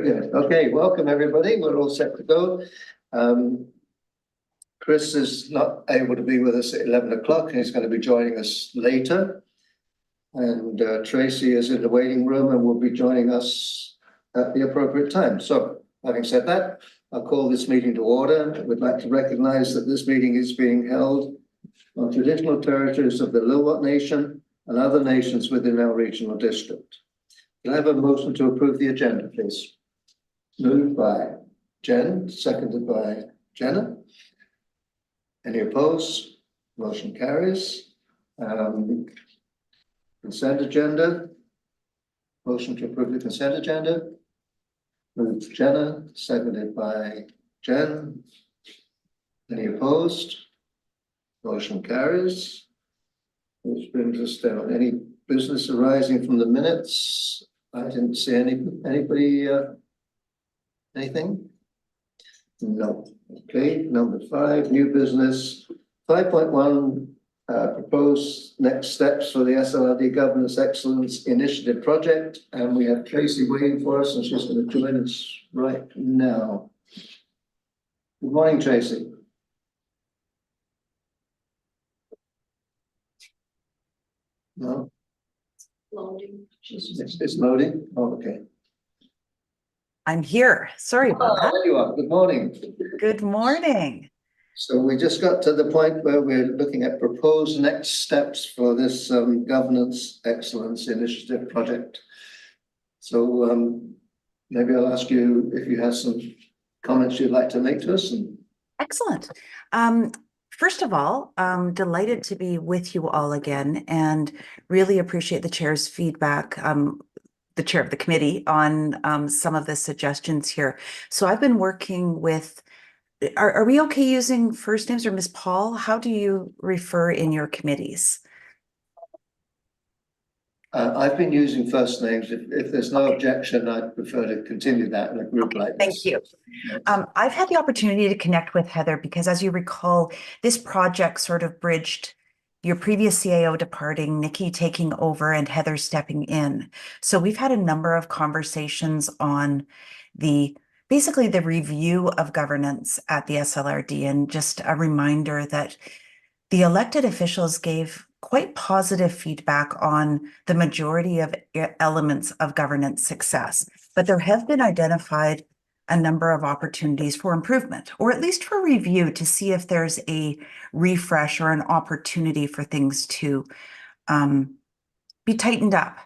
Okay, welcome everybody. We're all set to go. Chris is not able to be with us at 11 o'clock and he's going to be joining us later. And Tracy is in the waiting room and will be joining us at the appropriate time. So having said that, I'll call this meeting to order. We'd like to recognize that this meeting is being held on traditional territories of the Lillooet Nation and other nations within our regional district. Can I have a motion to approve the agenda, please? Moved by Jen, seconded by Jenna. Any opposed? Motion carries. Consent agenda. Motion to approve the consent agenda. Moved Jenna, seconded by Jen. Any opposed? Motion carries. Which brings us down. Any business arising from the minutes? I didn't see anybody. Anything? No. Okay, number 5, new business. 5.1, proposed next steps for the SLRD Governance Excellence Initiative project. And we have Tracy waiting for us and she's going to join us right now. Good morning, Tracy. No? Loading. It's loading? Oh, okay. I'm here. Sorry about that. There you are. Good morning. Good morning. So we just got to the point where we're looking at proposed next steps for this Governance Excellence Initiative project. So maybe I'll ask you if you have some comments you'd like to make to us. Excellent. First of all, I'm delighted to be with you all again and really appreciate the chair's feedback, the chair of the committee, on some of the suggestions here. So I've been working with, are we okay using first names, or Ms. Paul? How do you refer in your committees? I've been using first names. If there's no objection, I'd prefer to continue that in a group like this. Thank you. I've had the opportunity to connect with Heather because, as you recall, this project sort of bridged your previous CAO departing, Nikki taking over, and Heather stepping in. So we've had a number of conversations on basically the review of governance at the SLRD, and just a reminder that the elected officials gave quite positive feedback on the majority of elements of governance success, but there have been identified a number of opportunities for improvement, or at least for review, to see if there's a refresh or an opportunity for things to be tightened up.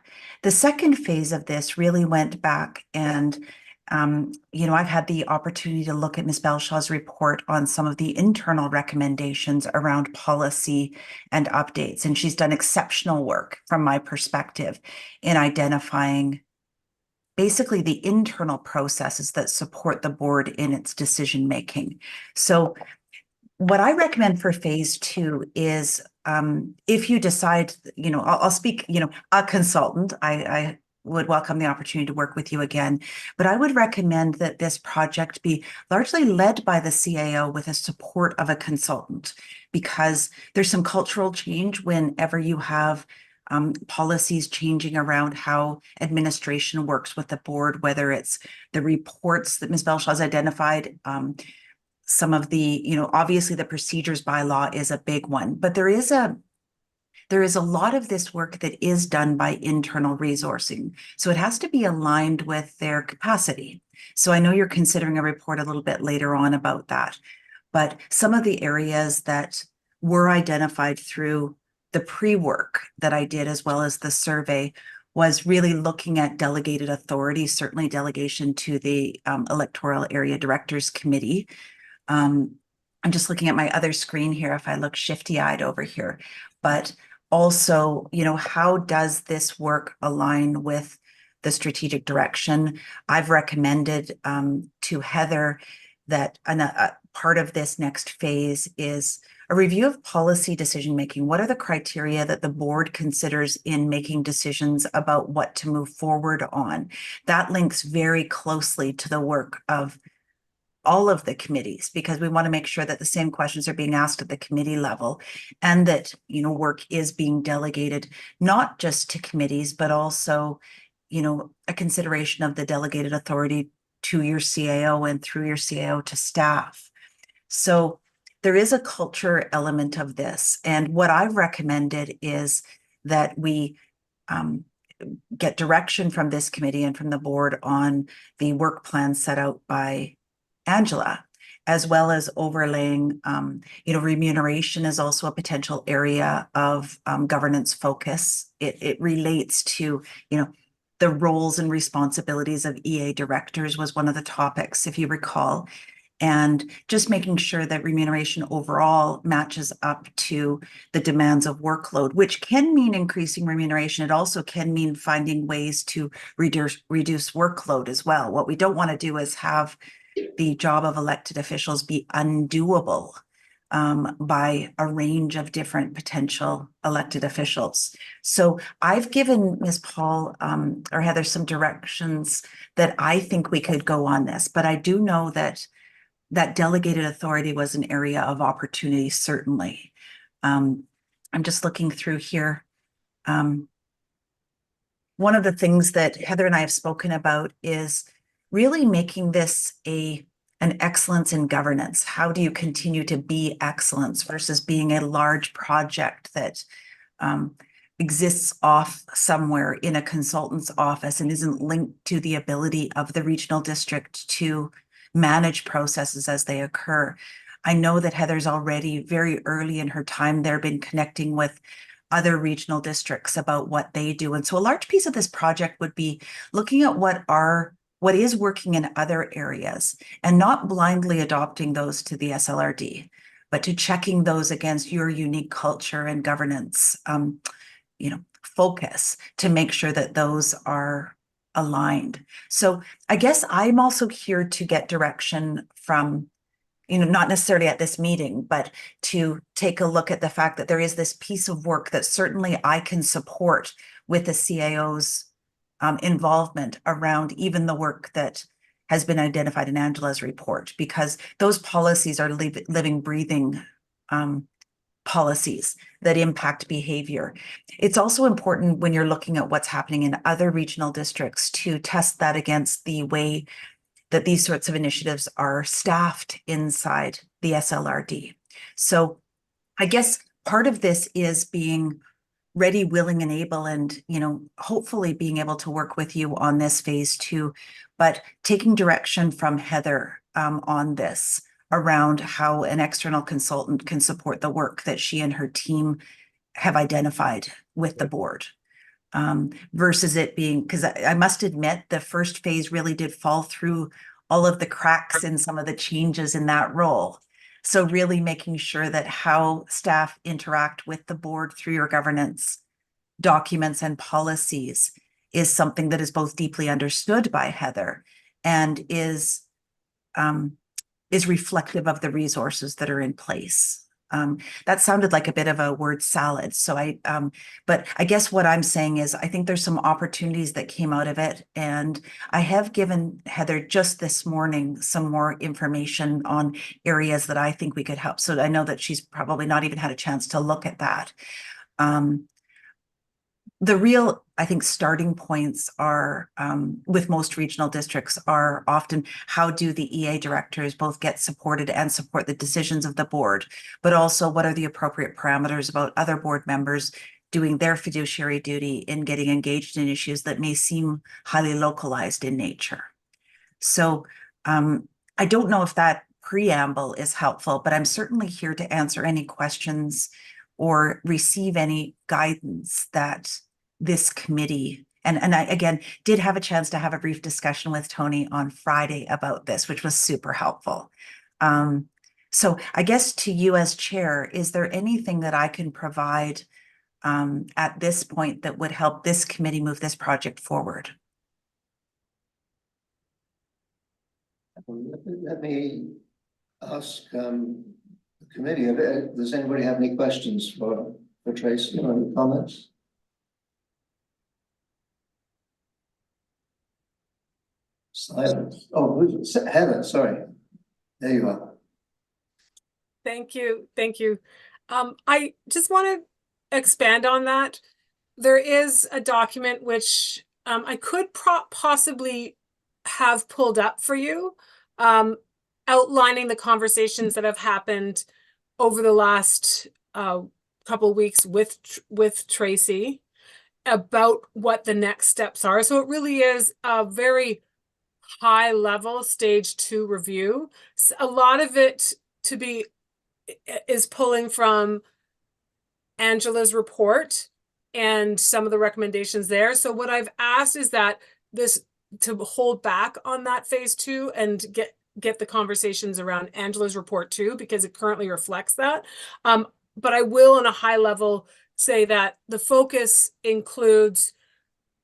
The second phase of this really went back and I've had the opportunity to look at Ms. Belshaw's report on some of the internal recommendations around policy and updates, and she's done exceptional work from my perspective in identifying basically the internal processes that support the board in its decision making. So what I recommend for phase 2 is, if you decide, I'll speak, a consultant, I would welcome the opportunity to work with you again, but I would recommend that this project be largely led by the CAO with the support of a consultant, because there's some cultural change whenever you have policies changing around how administration works with the board, whether it's the reports that Ms. Belshaw has identified, some of the, obviously the procedures bylaw is a big one, but there is a lot of this work that is done by internal resourcing. So it has to be aligned with their capacity. So I know you're considering a report a little bit later on about that, but some of the areas that were identified through the pre-work that I did, as well as the survey, was really looking at delegated authority, certainly delegation to the Electoral Area Directors Committee. I'm just looking at my other screen here if I look shifty-eyed over here, but also, how does this work align with the strategic direction? I've recommended to Heather that a part of this next phase is a review of policy decision-making. What are the criteria that the board considers in making decisions about what to move forward on? That links very closely to the work of all of the committees, because we want to make sure that the same questions are being asked at the committee level, and that, work is being delegated, not just to committees, but also, a consideration of the delegated authority to your CAO and through your CAO to staff. So there is a culture element of this. And what I've recommended is that we get direction from this committee and from the board on the work plan set out by Angela, as well as overlaying, remuneration is also a potential area of governance focus. It relates to, the roles and responsibilities of EA directors was one of the topics, if you recall, and just making sure that remuneration overall matches up to the demands of workload, which can mean increasing remuneration. It also can mean finding ways to reduce workload as well. What we don't want to do is have the job of elected officials be undoable by a range of different potential elected officials. So I've given Ms. Paul or Heather some directions that I think we could go on this, but I do know that delegated authority was an area of opportunity, certainly. I'm just looking through here. One of the things that Heather and I have spoken about is really making this an excellence in governance. How do you continue to be excellence versus being a large project that exists off somewhere in a consultant's office and isn't linked to the ability of the regional district to manage processes as they occur. I know that Heather's already very early in her time there been connecting with other regional districts about what they do. And so a large piece of this project would be looking at what is working in other areas and not blindly adopting those to the SLRD, but to checking those against your unique culture and governance, focus to make sure that those are aligned. So I guess I'm also here to get direction from, not necessarily at this meeting, but to take a look at the fact that there is this piece of work that certainly I can support with the CAO's involvement around even the work that has been identified in Angela's report, because those policies are living, breathing policies that impact behavior. It's also important when you're looking at what's happening in other regional districts to test that against the way that these sorts of initiatives are staffed inside the SLRD. So I guess part of this is being ready, willing, and able, and hopefully being able to work with you on this phase 2, but taking direction from Heather on this around how an external consultant can support the work that she and her team have identified with the board. Versus it being, because I must admit the first phase really did fall through all of the cracks in some of the changes in that role. So really making sure that how staff interact with the board through your governance documents and policies is something that is both deeply understood by Heather and is reflective of the resources that are in place. That sounded like a bit of a word salad. So but I guess what I'm saying is I think there's some opportunities that came out of it. And I have given Heather just this morning some more information on areas that I think we could help. So I know that she's probably not even had a chance to look at that. The real, I think, starting points are with most regional districts are often how do the EA directors both get supported and support the decisions of the board, but also what are the appropriate parameters about other board members doing their fiduciary duty in getting engaged in issues that may seem highly localized in nature. So I don't know if that preamble is helpful, but I'm certainly here to answer any questions or receive any guidance that this committee, and I, again, did have a chance to have a brief discussion with Tony on Friday about this, which was super helpful. So I guess to you as chair, is there anything that I can provide at this point that would help this committee move this project forward? Let me ask the committee, does anybody have any questions for Tracy or any comments? Silence. Oh, Heather, sorry. There you are. Thank you. Thank you. I just want to expand on that. There is a document which I could possibly have pulled up for you, outlining the conversations that have happened over the last couple of weeks with Tracy about what the next steps are. So it really is a very high level stage 2 review. A lot of it is pulling from Angela's report and some of the recommendations there. So what I've asked is that to hold back on that phase 2 and get the conversations around Angela's report too, because it currently reflects that. But I will, on a high level, say that the focus includes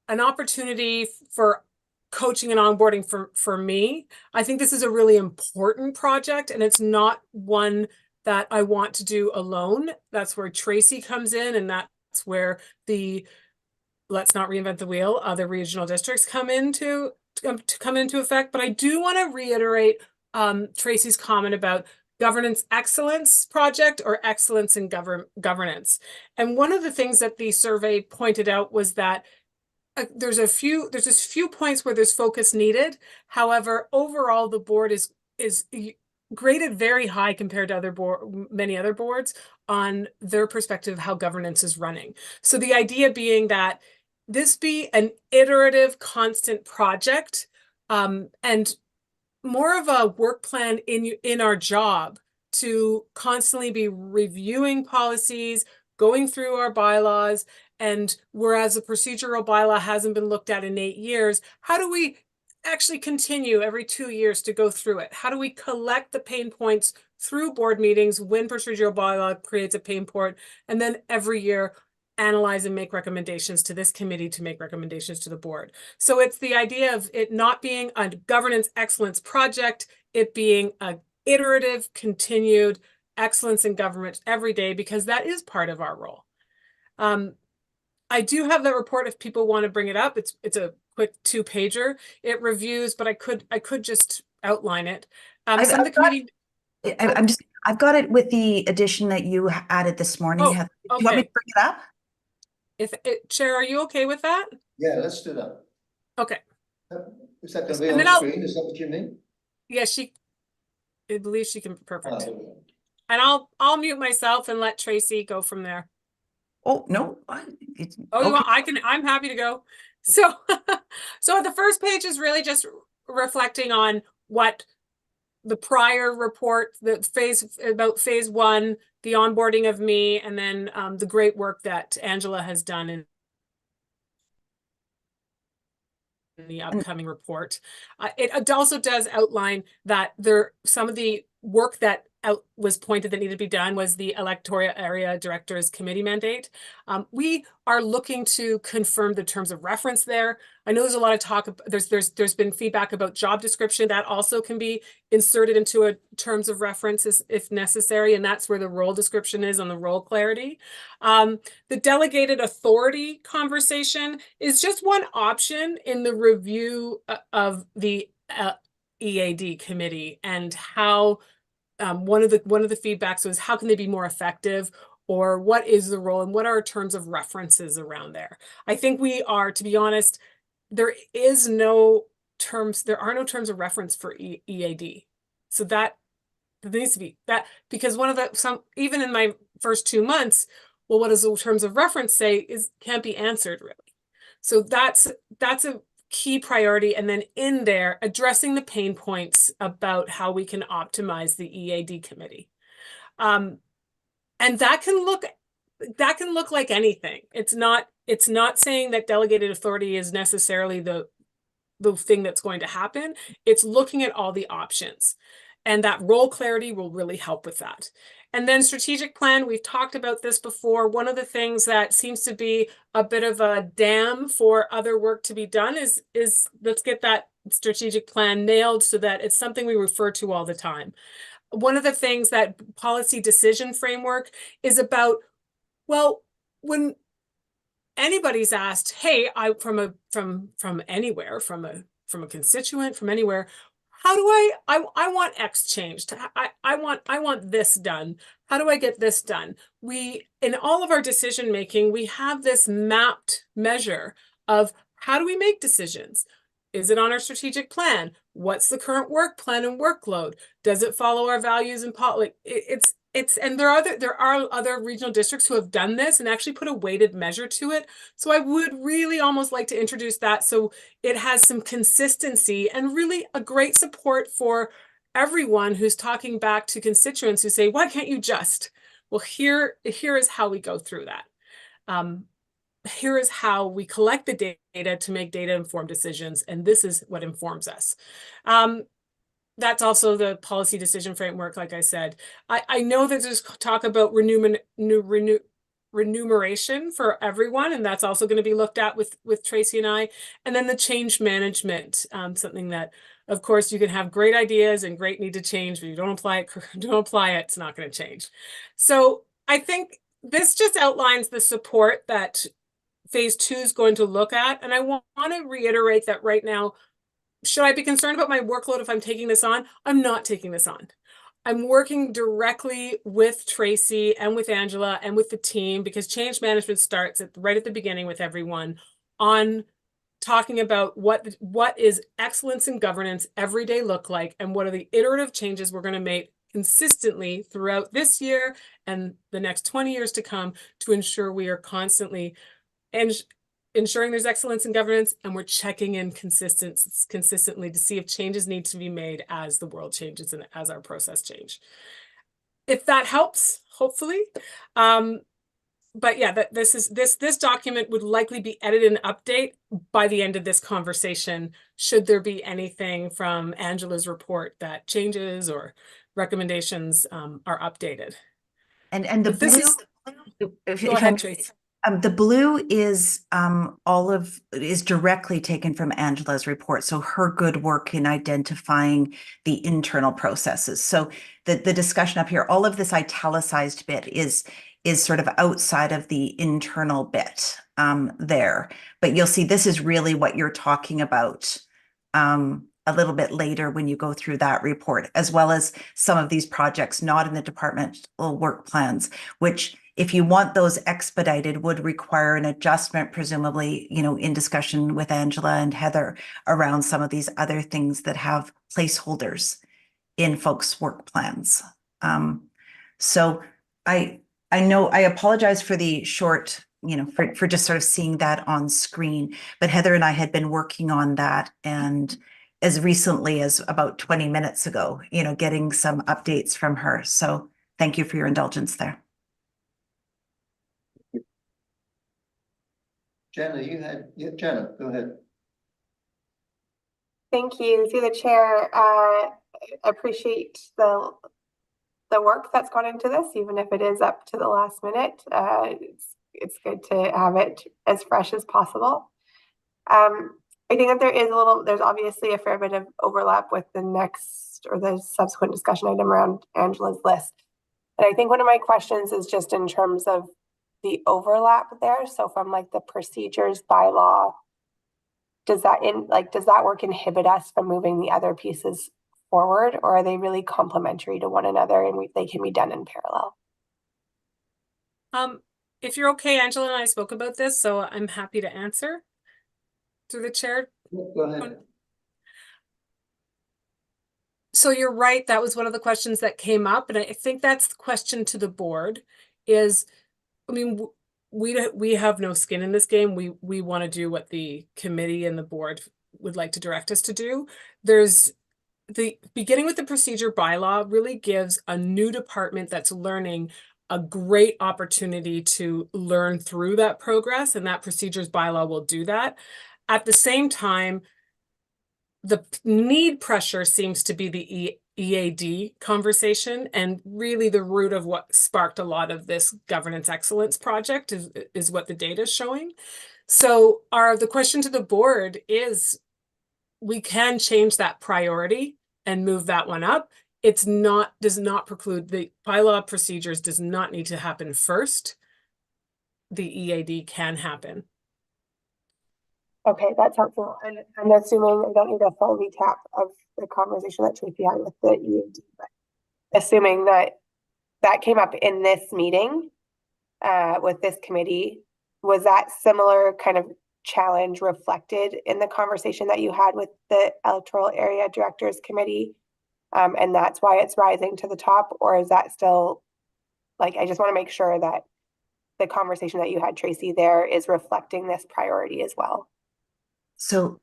an opportunity for coaching and onboarding for me. I think this is a really important project, and it's not one that I want to do alone. That's where Tracy comes in, and that's where the let's not reinvent the wheel, other regional districts come into effect. But I do want to reiterate Tracy's comment about governance excellence project, or excellence in governance. And one of the things that the survey pointed out was that there's just few points where there's focus needed. However, overall, the board is graded very high compared to many other boards on their perspective of how governance is running. So the idea being that this be an iterative, constant project, and more of a work plan in our job to constantly be reviewing policies, going through our bylaws. And whereas the procedural bylaw hasn't been looked at in 8 years, how do we actually continue every 2 years to go through it? How do we collect the pain points through board meetings when procedural bylaw creates a pain point, and then every year analyze and make recommendations to this committee to make recommendations to the board? So it's the idea of it not being a governance excellence project, it being a iterative, continued excellence in government every day, because that is part of our role. I do have that report if people want to bring it up. It's a quick 2-pager. It reviews, but I could just outline it. Some of the committee. I've got it with the addition that you added this morning. Oh, Do you want me to bring it up? Chair, are you okay with that? Yeah, let's do that. Okay. Is that going to be And on then screen? Is that what you mean? Yeah, I believe she can. Perfect. There we go. And I'll mute myself and let Tracy go from there. Oh, no. I'm happy to go. So, so the first page is really just reflecting on what the prior report, about phase 1, the onboarding of me, and then the great work that Angela has done in the upcoming report. It also does outline that some of the work that was pointed that needed to be done was the electoral area directors committee mandate. We are looking to confirm the terms of reference there. I know there's a lot of talk. There's been feedback about job description that also can be inserted into a terms of reference if necessary, and that's where the role description is on the role clarity. The delegated authority conversation is just one option in the review of the EAD committee, and how one of the feedbacks was how can they be more effective, or what is the role and what are terms of references around there. I think we are, to be honest, there are no terms of reference for EAD. So that there needs to be that, because even in my first 2 months, well, what does the terms of reference say can't be answered really. So that's a key priority. And then in there, addressing the pain points about how we can optimize the EAD committee. And that can look like anything. It's not saying that delegated authority is necessarily the thing that's going to happen. It's looking at all the options, and that role clarity will really help with that. And then strategic plan, we've talked about this before. One of the things that seems to be a bit of a dam for other work to be done is let's get that strategic plan nailed so that it's something we refer to all the time. One of the things that policy decision framework is about, well, when anybody's asked, hey, from anywhere, from a constituent, from anywhere, how do I want X changed? I want this done. How do I get this done? In all of our decision making, we have this mapped measure of how do we make decisions? Is it on our strategic plan? What's the current work plan and workload? Does it follow our values and and there are other regional districts who have done this and actually put a weighted measure to it. So I would really almost like to introduce that so it has some consistency and really a great support for everyone who's talking back to constituents who say, why can't you just? Well, here is how we go through that. Here is how we collect the data to make data-informed decisions, and this is what informs us. That's also the policy decision framework, like I said. I know that there's talk about remuneration for everyone, and that's also going to be looked at with Tracy and I. And then the change management, something that, of course, you can have great ideas and great need to change, but you don't apply it, it's not going to change. So I think this just outlines the support that phase 2 is going to look at. And I want to reiterate that right now, should I be concerned about my workload if I'm taking this on? I'm not taking this on. I'm working directly with Tracy and with Angela and with the team, because change management starts right at the beginning with everyone on talking about what is excellence in governance every day look like, and what are the iterative changes we're going to make consistently throughout this year and the next 20 years to come to ensure we are constantly ensuring there's excellence in governance, and we're checking in consistently to see if changes need to be made as the world changes and as our process change. If that helps, hopefully. But yeah, this document would likely be edited and update by the end of this conversation, should there be anything from Angela's report that changes or recommendations are updated. And the But this blue, is, go ahead, Tracy. The blue is is directly taken from Angela's report. So her good work in identifying the internal processes. So the discussion up here, all of this italicized bit is sort of outside of the internal bit there. But you'll see this is really what you're talking about a little bit later when you go through that report, as well as some of these projects not in the departmental work plans, which, if you want those expedited, would require an adjustment, presumably, in discussion with Angela and Heather around some of these other things that have placeholders in folks' work plans. So I know I apologize for the short, for just sort of seeing that on screen, but Heather and I had been working on that, and as recently as about 20 minutes ago, getting some updates from her. So thank you for your indulgence there. Jenna, Jenna, go ahead. Thank you. Through the chair, appreciate the work that's gone into this, even if it is up to the last minute. It's good to have it as fresh as possible. I think that there's obviously a fair bit of overlap with the next or the subsequent discussion item around Angela's list. And I think one of my questions is just in terms of the overlap there. So from like the procedures bylaw, does that work inhibit us from moving the other pieces forward, or are they really complementary to one another and they can be done in parallel? If you're okay, Angela and I spoke about this, so I'm happy to answer through the chair. Go ahead. So you're right, that was one of the questions that came up, and I think that's the question to the board is, I mean, we have no skin in this game. We want to do what the committee and the board would like to direct us to do. There's the beginning with the procedure bylaw really gives a new department that's learning a great opportunity to learn through that progress, and that procedures bylaw will do that. At the same time, the need pressure seems to be the EAD conversation, and really the root of what sparked a lot of this governance excellence project is what the data is showing. So the question to the board is, we can change that priority and move that one up. Does not preclude the bylaw procedures, does not need to happen first. The EAD can happen. Okay, that's helpful. And I'm assuming I don't need a full recap of the conversation that Tracy had with the EAD, but assuming that came up in this meeting with this committee, was that similar kind of challenge reflected in the conversation that you had with the electoral area directors committee? And that's why it's rising to the top, or is that still, like, I just want to make sure that the conversation that you had, Tracy, there is reflecting this priority as well. So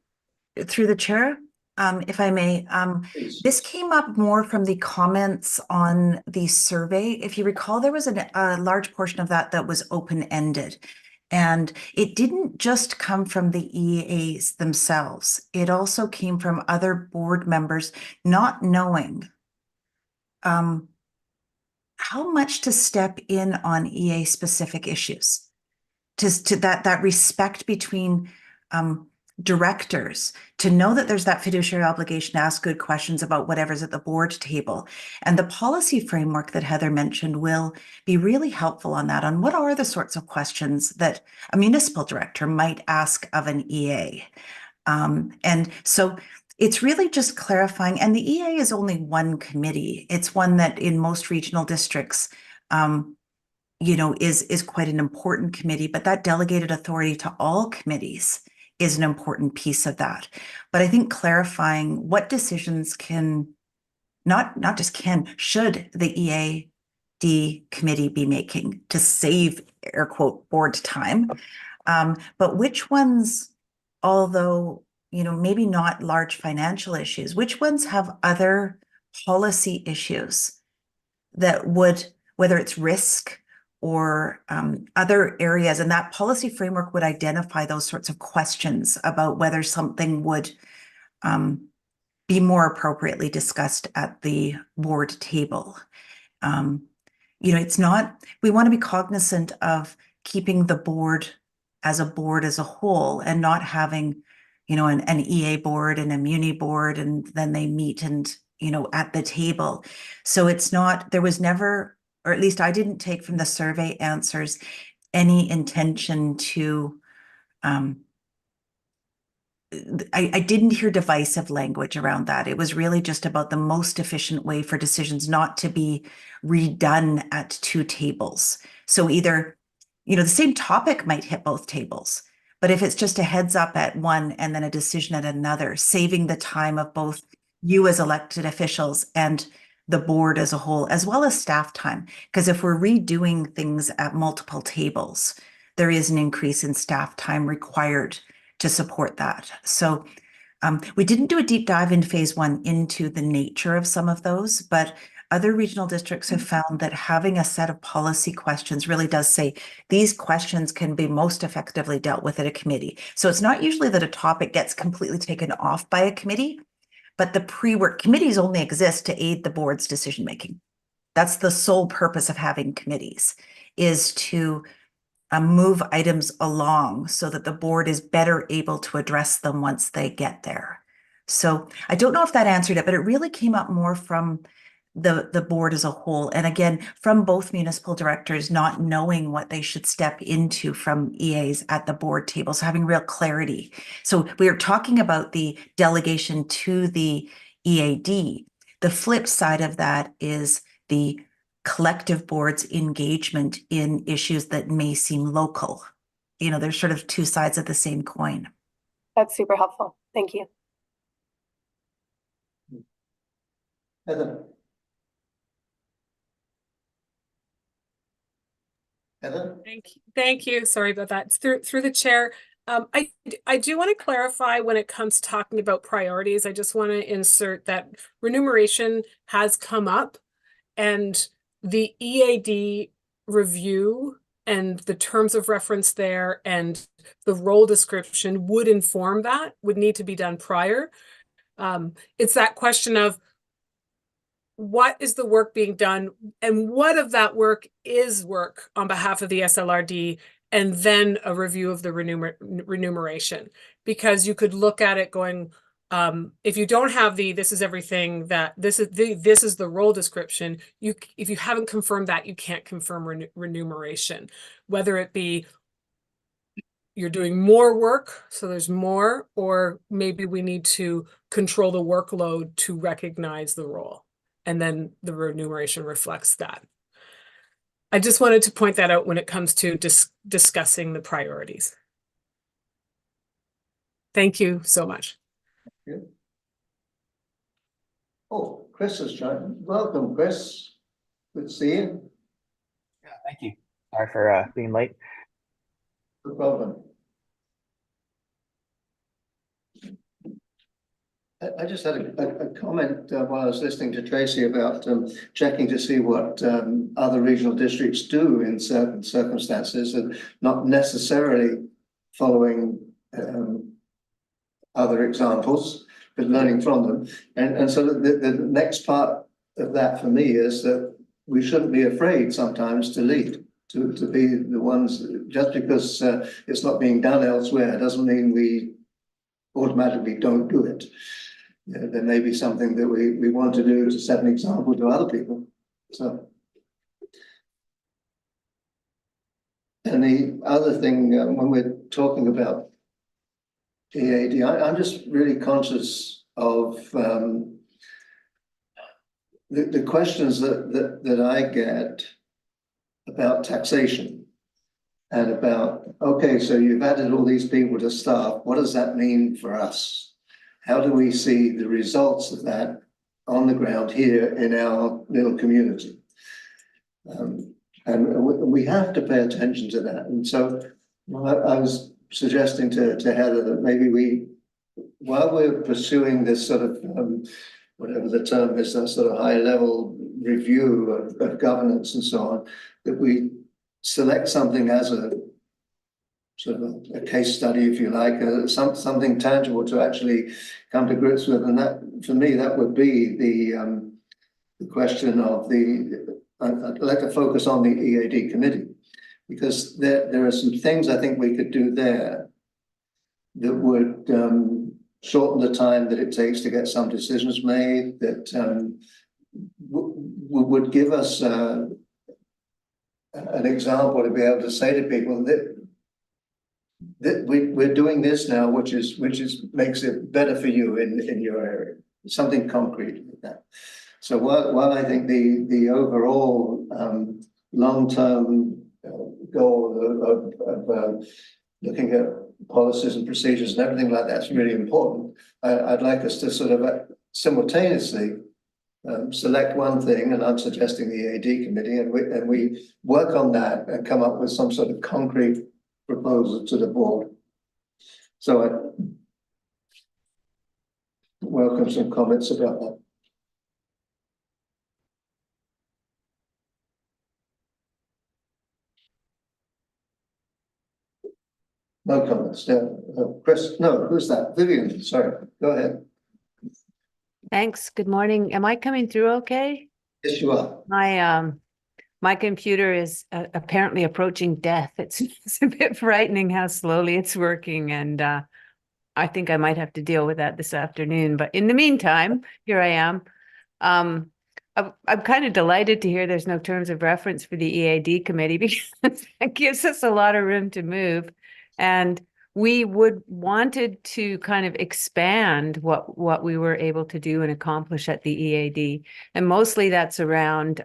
through the chair, if I may, Please. this came up more from the comments on the survey. If you recall, there was a large portion of that was open-ended. And it didn't just come from the EAs themselves. It also came from other board members not knowing how much to step in on EA specific issues. To that respect between directors, to know that there's that fiduciary obligation to ask good questions about whatever's at the board table. And the policy framework that Heather mentioned will be really helpful on that, on what are the sorts of questions that a municipal director might ask of an EA. And so it's really just clarifying, and the EA is only one committee. It's one that in most regional districts, is quite an important committee, but that delegated authority to all committees is an important piece of that. But I think clarifying what decisions can, not just can, should the EAD committee be making to save, air quote, board time, but which ones, although, maybe not large financial issues, which ones have other policy issues that would, whether it's risk or other areas, and that policy framework would identify those sorts of questions about whether something would be more appropriately discussed at the board table. It's not, we want to be cognizant of keeping the board as a whole and not having, an EA board and a muni board, and then they meet and, at the table. So it's not, there was never, or at least I didn't take from the survey answers, any intention to, I didn't hear divisive language around that. It was really just about the most efficient way for decisions not to be redone at two tables. So either, the same topic might hit both tables, but if it's just a heads up at one and then a decision at another, saving the time of both you as elected officials and the board as a whole, as well as staff time. Because if we're redoing things at multiple tables, there is an increase in staff time required to support that. So we didn't do a deep dive in phase one into the nature of some of those, but other regional districts have found that having a set of policy questions really does say these questions can be most effectively dealt with at a committee. So it's not usually that a topic gets completely taken off by a committee, but the pre-work committees only exist to aid the board's decision-making. That's the sole purpose of having committees, is to move items along so that the board is better able to address them once they get there. So I don't know if that answered it, but it really came up more from the board as a whole. And again, from both municipal directors not knowing what they should step into from EAs at the board table, so having real clarity. So we are talking about the delegation to the EAD. The flip side of that is the collective board's engagement in issues that may seem local. There's sort of two sides of the same coin. That's super helpful. Thank you. Heather? Heather? Thank you. Sorry about that. It's through the chair. I do want to clarify when it comes to talking about priorities. I just want to insert that remuneration has come up, and the EAD review and the terms of reference there and the role description would inform that, would need to be done prior. It's that question of what is the work being done and what of that work is work on behalf of the SLRD, and then a review of the remuneration. Because you could look at it going, if you don't have this is everything that this is the role description, if you haven't confirmed that, you can't confirm remuneration, whether it be you're doing more work, so there's more, or maybe we need to control the workload to recognize the role, and then the remuneration reflects that. I just wanted to point that out when it comes to discussing the priorities. Thank you so much. Oh, Chris has joined. Welcome, Chris. Good to see you. Yeah, thank you. Sorry for being late. No problem. I just had a comment while I was listening to Tracy about checking to see what other regional districts do in certain circumstances and not necessarily following other examples, but learning from them. And so the next part of that for me is that we shouldn't be afraid sometimes to lead, to be the ones, just because it's not being done elsewhere doesn't mean we automatically don't do it. There may be something that we want to do to set an example to other people. So, and the other thing, when we're talking about EAD, I'm just really conscious of the questions that I get about taxation and about, okay, so you've added all these people to staff, what does that mean for us? How do we see the results of that on the ground here in our little community? And we have to pay attention to that. And so I was suggesting to Heather that maybe while we're pursuing this sort of, whatever the term is, that sort of high level review of governance and so on, that we select something as a sort of a case study, if you like, something tangible to actually come to grips with. And that, for me, that would be the question of I'd like to focus on the EAD committee, because there are some things I think we could do there that would shorten the time that it takes to get some decisions made, that would give us an example to be able to say to people that we're doing this now, which makes it better for you in your area, something concrete like that. So while I think the overall long-term goal of looking at policies and procedures and everything like that's really important, I'd like us to sort of simultaneously select one thing, and I'm suggesting the EAD committee, and we work on that and come up with some sort of concrete proposal to the board. So I welcome some comments about that. No comments. Chris, no, who's that? Vivian, sorry, go ahead. Thanks. Good morning. Am I coming through okay? Yes, you are. My computer is apparently approaching death. It's a bit frightening how slowly it's working, and I think I might have to deal with that this afternoon. But in the meantime, here I am. I'm kind of delighted to hear there's no terms of reference for the EAD committee, because it gives us a lot of room to move. And we wanted to kind of expand what we were able to do and accomplish at the EAD. And mostly that's around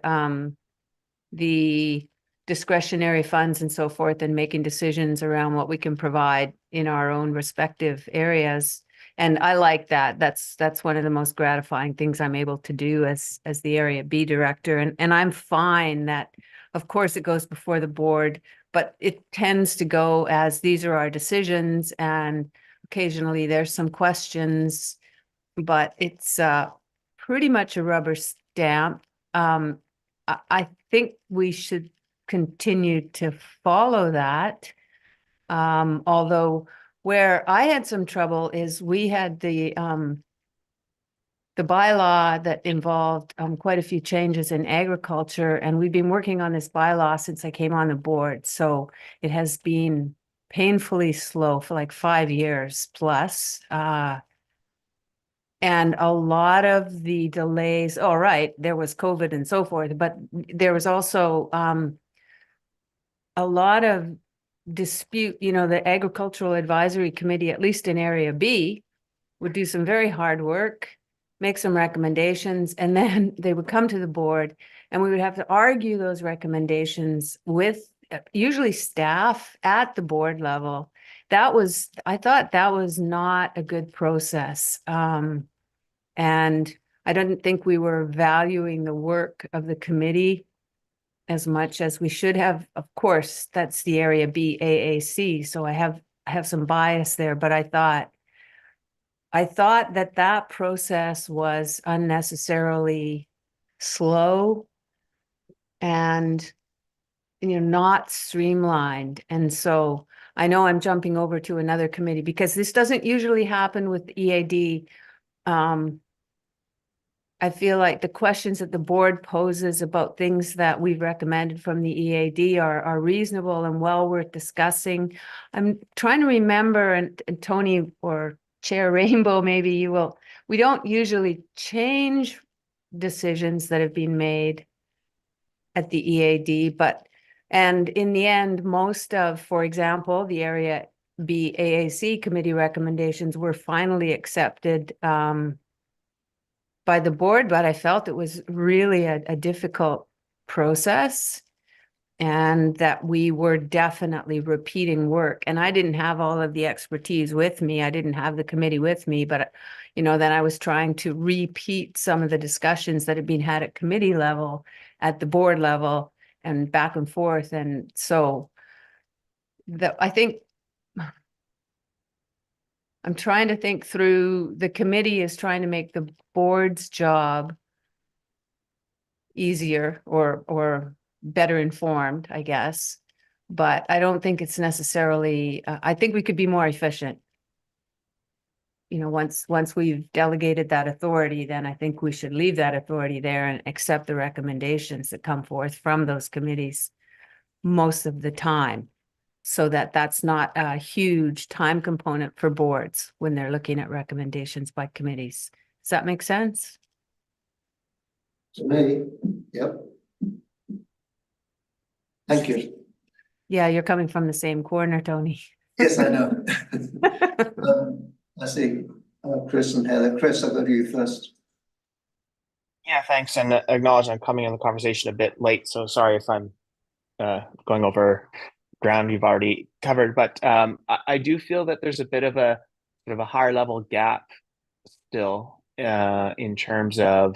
the discretionary funds and so forth, and making decisions around what we can provide in our own respective areas. And I like that. That's one of the most gratifying things I'm able to do as the Area B director. And I'm fine that, of course, it goes before the board, but it tends to go as these are our decisions, and occasionally there's some questions, but it's pretty much a rubber stamp. I think we should continue to follow that. Although where I had some trouble is we had the bylaw that involved quite a few changes in agriculture, and we've been working on this bylaw since I came on the board. So it has been painfully slow for like 5 years plus. And a lot of the delays, all right, there was COVID and so forth, but there was also a lot of dispute. The Agricultural Advisory Committee, at least in Area B, would do some very hard work, make some recommendations, and then they would come to the board, and we would have to argue those recommendations with usually staff at the board level. I thought that was not a good process. And I didn't think we were valuing the work of the committee as much as we should have. Of course, that's the area BAAC, so I have some bias there, but I thought that process was unnecessarily slow and, not streamlined. And so I know I'm jumping over to another committee because this doesn't usually happen with EAD. I feel like the questions that the board poses about things that we've recommended from the EAD are reasonable and well worth discussing. I'm trying to remember, and Tony or Chair Rainbow, maybe you will, we don't usually change decisions that have been made at the EAD, and in the end, most of, for example, the area BAAC committee recommendations were finally accepted by the board, but I felt it was really a difficult process and that we were definitely repeating work. And I didn't have all of the expertise with me. I didn't have the committee with me, but then I was trying to repeat some of the discussions that had been had at committee level, at the board level, and back and forth. And so I think I'm trying to think through, the committee is trying to make the board's job easier or better informed, I guess. But I don't think it's necessarily, I think we could be more efficient. Once we've delegated that authority, then I think we should leave that authority there and accept the recommendations that come forth from those committees most of the time, so that that's not a huge time component for boards when they're looking at recommendations by committees. Does that make sense? To me, yep. Thank you. Yeah, you're coming from the same corner, Tony. Yes, I know. I see Chris and Heather. Chris, I'll go to you first. Yeah, thanks, and acknowledge I'm coming in the conversation a bit late, so sorry if I'm going over ground you've already covered. But I do feel that there's a bit of a sort of a higher level gap still in terms of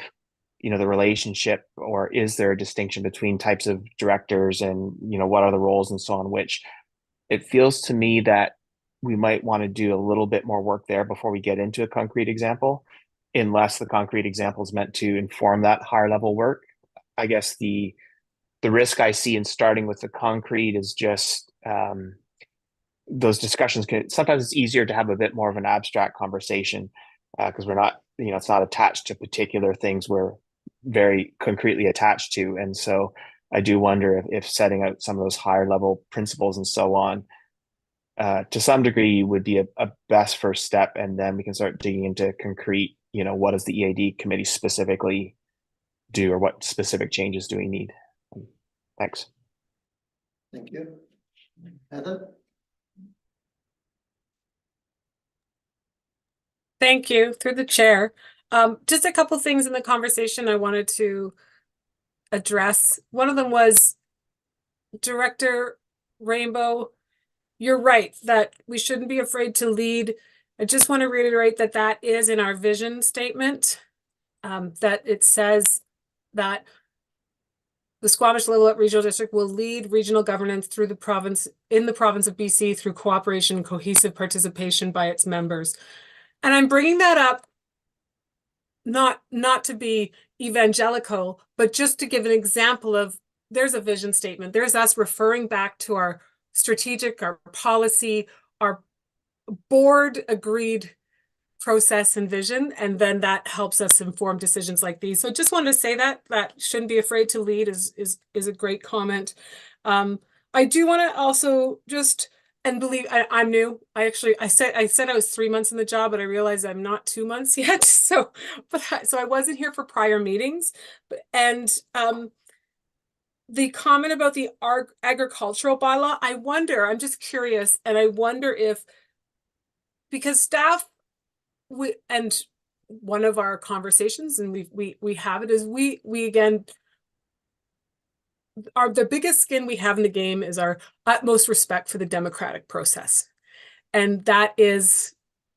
the relationship, or is there a distinction between types of directors and what are the roles and so on, which it feels to me that we might want to do a little bit more work there before we get into a concrete example, unless the concrete example is meant to inform that higher level work. I guess the risk I see in starting with the concrete is just those discussions sometimes it's easier to have a bit more of an abstract conversation because we're not, it's not attached to particular things we're very concretely attached to. And so I do wonder if setting out some of those higher level principles and so on to some degree would be a best first step. And then we can start digging into concrete, what does the EAD committee specifically do, or what specific changes do we need? Thanks. Thank you. Heather? Thank you, through the chair. Just a couple things in the conversation I wanted to address. One of them was Director Rainbow. You're right that we shouldn't be afraid to lead. I just want to reiterate that that is in our vision statement, that it says that the Squamish-Lillooet Regional District will lead regional governance through the province, in the province of BC, through cooperation and cohesive participation by its members. And I'm bringing that up not to be evangelical, but just to give an example of, there's a vision statement. There's us referring back to our strategic, our policy, our board agreed process and vision, and then that helps us inform decisions like these. So just wanted to say that shouldn't be afraid to lead is a great comment. I do want to also just, and believe I'm new. I said I was 3 months in the job, but I realized I'm not 2 months yet. So I wasn't here for prior meetings, and the comment about the agricultural bylaw, I'm just curious, and I wonder if, because staff, and one of our conversations, and we have it, is we again, the biggest skin we have in the game is our utmost respect for the democratic process. And that is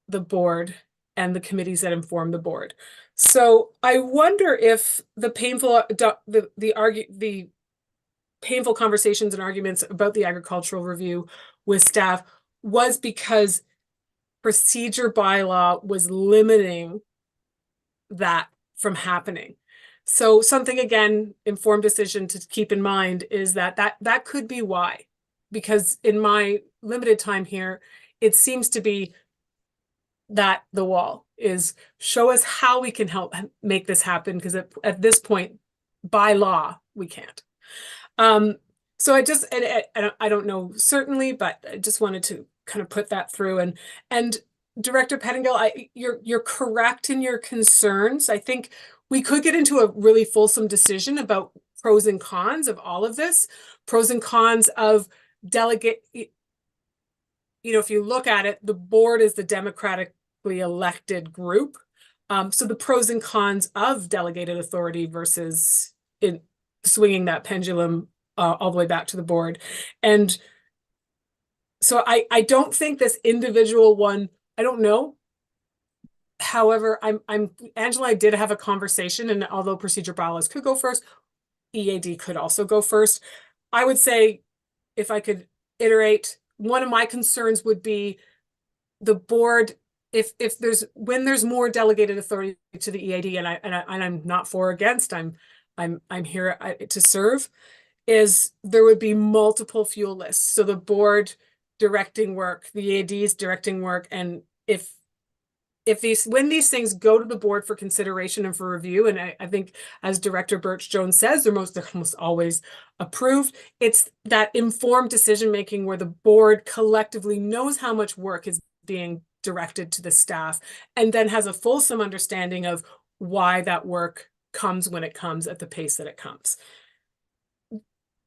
the board and the committees that inform the board. So I wonder if the painful conversations and arguments about the agricultural review with staff was because procedure bylaw was limiting that from happening. So something, again, informed decision to keep in mind is that could be why, because in my limited time here, it seems to be that the wall is show us how we can help make this happen, because at this point, by law, we can't. So I don't know certainly, but I just wanted to kind of put that through. And Director Pettingill, you're correct in your concerns. I think we could get into a really fulsome decision about pros and cons of all of this, pros and cons of delegate. If you look at it, the board is the democratically elected group. So the pros and cons of delegated authority versus in swinging that pendulum all the way back to the board. And so I don't think this individual one, I don't know. However, Angela, I did have a conversation, and although procedure bylaws could go first, EAD could also go first. I would say, if I could iterate, one of my concerns would be the board, when there's more delegated authority to the EAD, and I'm not for or against, I'm here to serve, is there would be multiple fuel lists. So the board directing work, the EADs directing work, and when these things go to the board for consideration and for review, and I think as Director Birch Jones says, they're almost always approved. It's that informed decision making where the board collectively knows how much work is being directed to the staff, and then has a fulsome understanding of why that work comes when it comes at the pace that it comes.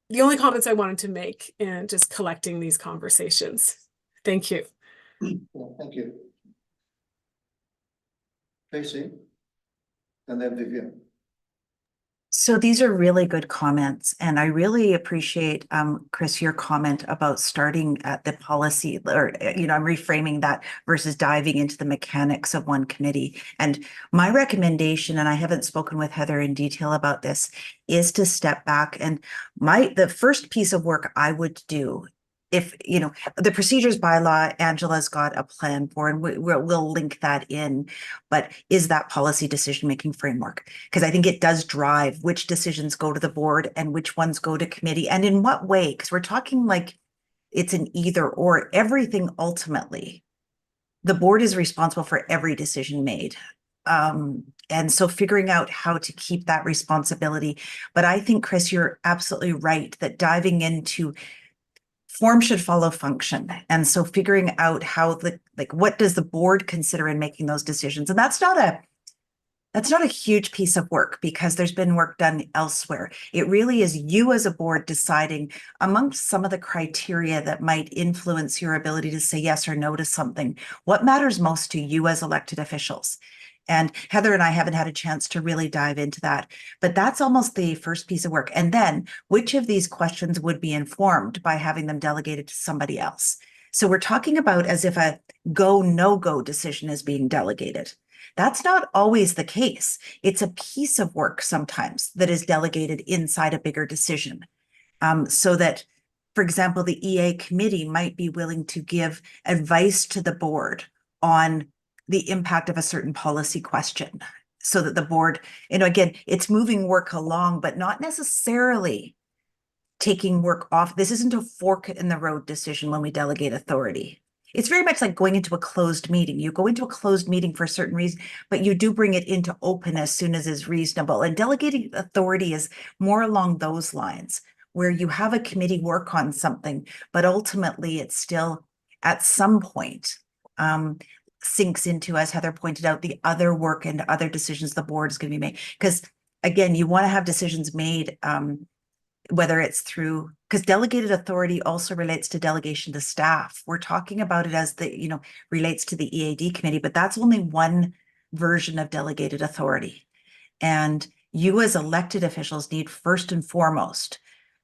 The only comments I wanted to make in just collecting these conversations. Thank you. Well, thank you. Tracy, and then Vivian. So these are really good comments, and I really appreciate, Chris, your comment about starting at the policy, or, I'm reframing that versus diving into the mechanics of one committee. And my recommendation, and I haven't spoken with Heather in detail about this, is to step back. And the first piece of work I would do, if, the procedures bylaw, Angela's got a plan for, and we'll link that in, but is that policy decision-making framework? Because I think it does drive which decisions go to the board and which ones go to committee, and in what way, because we're talking like it's an either or. Everything ultimately, the board is responsible for every decision made. And so figuring out how to keep that responsibility. But I think, Chris, you're absolutely right that diving into form should follow function. And so figuring out how what does the board consider in making those decisions? And that's not a huge piece of work, because there's been work done elsewhere. It really is you as a board deciding amongst some of the criteria that might influence your ability to say yes or no to something, what matters most to you as elected officials. And Heather and I haven't had a chance to really dive into that, but that's almost the first piece of work. And then which of these questions would be informed by having them delegated to somebody else? So we're talking about as if a go, no go decision is being delegated. That's not always the case. It's a piece of work sometimes that is delegated inside a bigger decision. So that, for example, the EA committee might be willing to give advice to the board on the impact of a certain policy question, so that the board, again, it's moving work along, but not necessarily taking work off. This isn't a fork in the road decision when we delegate authority. It's very much like going into a closed meeting. You go into a closed meeting for a certain reason, but you do bring it into open as soon as is reasonable. And delegating authority is more along those lines, where you have a committee work on something, but ultimately it's still at some point sinks into, as Heather pointed out, the other work and other decisions the board is going to be made. Because again, you want to have decisions made, whether it's through, because delegated authority also relates to delegation to staff. We're talking about it as relates to the EAD committee, but that's only one version of delegated authority. And you as elected officials need first and foremost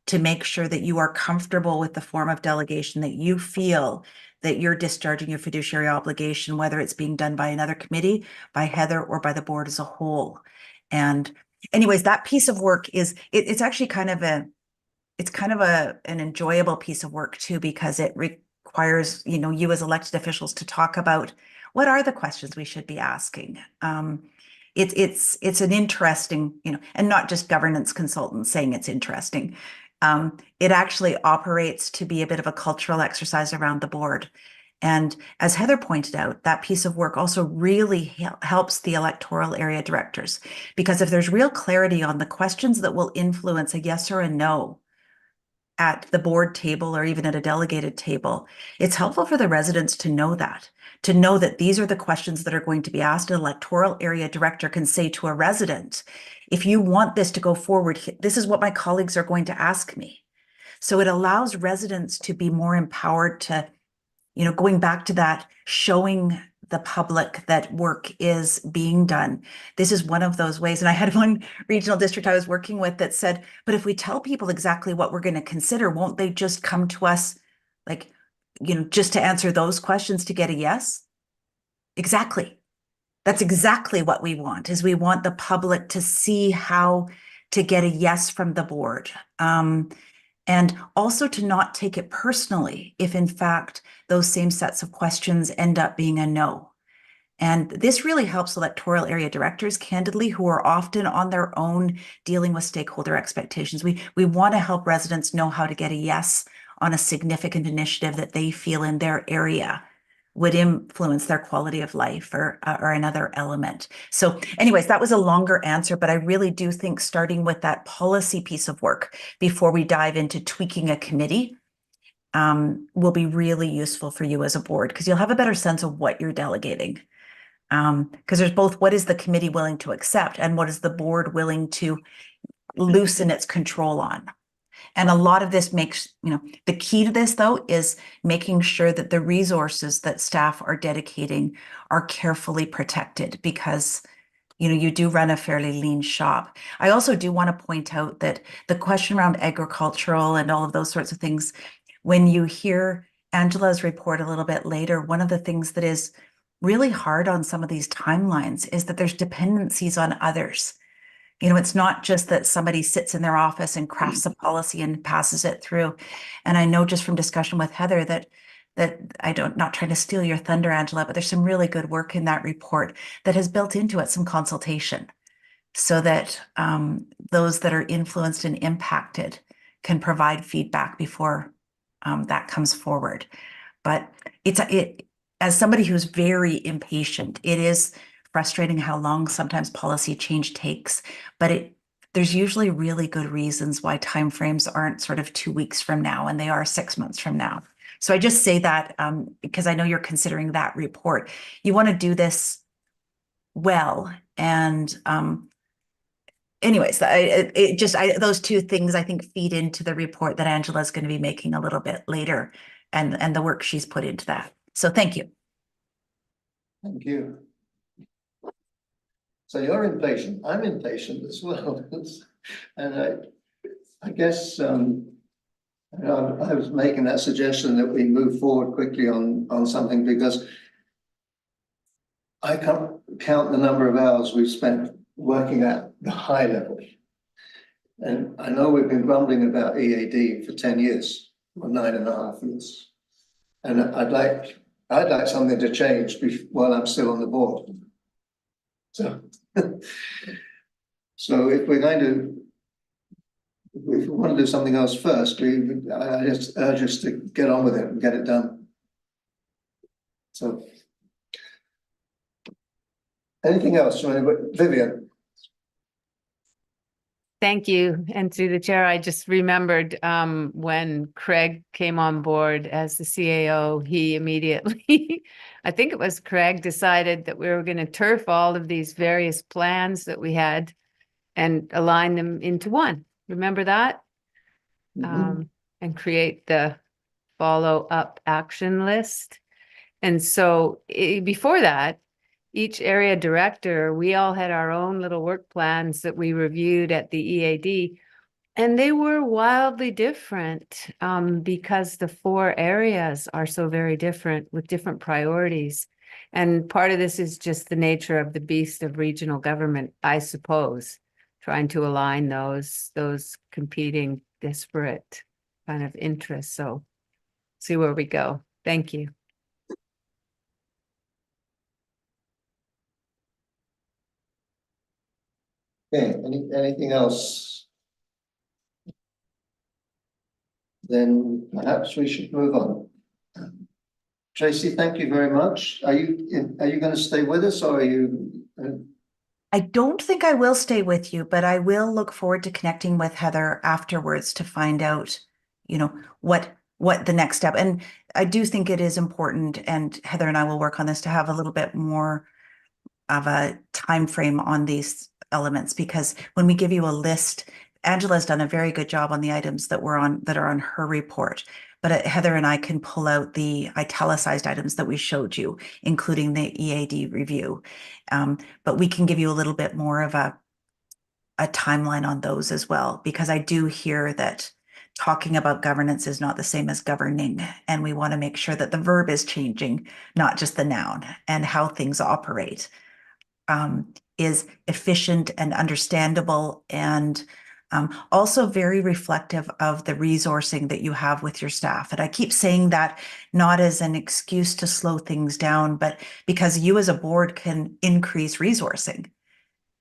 to make sure that you are comfortable with the form of delegation, that you feel that you're discharging your fiduciary obligation, whether it's being done by another committee, by Heather, or by the board as a whole. And anyways, that piece of work it's actually kind of an enjoyable piece of work too, because it requires, you as elected officials to talk about what are the questions we should be asking. It's an interesting, and not just governance consultants saying it's interesting. It actually operates to be a bit of a cultural exercise around the board. And as Heather pointed out, that piece of work also really helps the electoral area directors, because if there's real clarity on the questions that will influence a yes or a no at the board table or even at a delegated table, it's helpful for the residents to know that these are the questions that are going to be asked. An electoral area director can say to a resident, if you want this to go forward, this is what my colleagues are going to ask me. So it allows residents to be more empowered to, going back to that, showing the public that work is being done. This is one of those ways. And I had one regional district I was working with that said, but if we tell people exactly what we're going to consider, won't they just come to us just to answer those questions to get a yes? Exactly. That's exactly what we want, is we want the public to see how to get a yes from the board. And also to not take it personally if in fact those same sets of questions end up being a no. And this really helps electoral area directors, candidly, who are often on their own dealing with stakeholder expectations. We want to help residents know how to get a yes on a significant initiative that they feel in their area would influence their quality of life or another element. So anyways, that was a longer answer, but I really do think starting with that policy piece of work before we dive into tweaking a committee will be really useful for you as a board, because you'll have a better sense of what you're delegating. Because there's both what is the committee willing to accept and what is the board willing to loosen its control on. And a lot of this makes, the key to this though is making sure that the resources that staff are dedicating are carefully protected, because you do run a fairly lean shop. I also do want to point out that the question around agricultural and all of those sorts of things, when you hear Angela's report a little bit later, one of the things that is really hard on some of these timelines is that there's dependencies on others. It's not just that somebody sits in their office and crafts a policy and passes it through. And I know just from discussion with Heather that not trying to steal your thunder, Angela, but there's some really good work in that report that has built into it some consultation, so that those that are influenced and impacted can provide feedback before that comes forward. But as somebody who's very impatient, it is frustrating how long sometimes policy change takes, but there's usually really good reasons why timeframes aren't sort of 2 weeks from now and they are 6 months from now. So I just say that because I know you're considering that report. You want to do this well. And anyways, those two things I think feed into the report that Angela's going to be making a little bit later, and the work she's put into that. So thank you. Thank you. So you're impatient. I'm impatient as well. And I guess I was making that suggestion that we move forward quickly on something, because I can't count the number of hours we've spent working at the high level. And I know we've been grumbling about EAD for 10 years or 9.5 years. And I'd like something to change while I'm still on the board. So, so if we want to do something else first, I just urge us to get on with it and get it done. So, anything else, Vivian? Thank you. And through the chair, I just remembered when Craig came on board as the CAO, he immediately, I think it was Craig, decided that we were going to turf all of these various plans that we had and align them into one. Remember that? Mm-hmm. And create the follow-up action list. And so before that, each area director, we all had our own little work plans that we reviewed at the EAD. And they were wildly different because the 4 areas are so very different with different priorities. And part of this is just the nature of the beast of regional government, I suppose, trying to align those competing disparate kind of interests. So see where we go. Thank you. Okay, anything else? Then perhaps we should move on. Tracy, thank you very much. Are you going to stay with us, or are you? I don't think I will stay with you, but I will look forward to connecting with Heather afterwards to find out, what the next step. And I do think it is important, and Heather and I will work on this to have a little bit more of a time frame on these elements, because when we give you a list, Angela's done a very good job on the items that are on her report. But Heather and I can pull out the italicized items that we showed you, including the EAD review. But we can give you a little bit more of a timeline on those as well, because I do hear that talking about governance is not the same as governing. And we want to make sure that the verb is changing, not just the noun, and how things operate is efficient and understandable, and also very reflective of the resourcing that you have with your staff. And I keep saying that not as an excuse to slow things down, but because you as a board can increase resourcing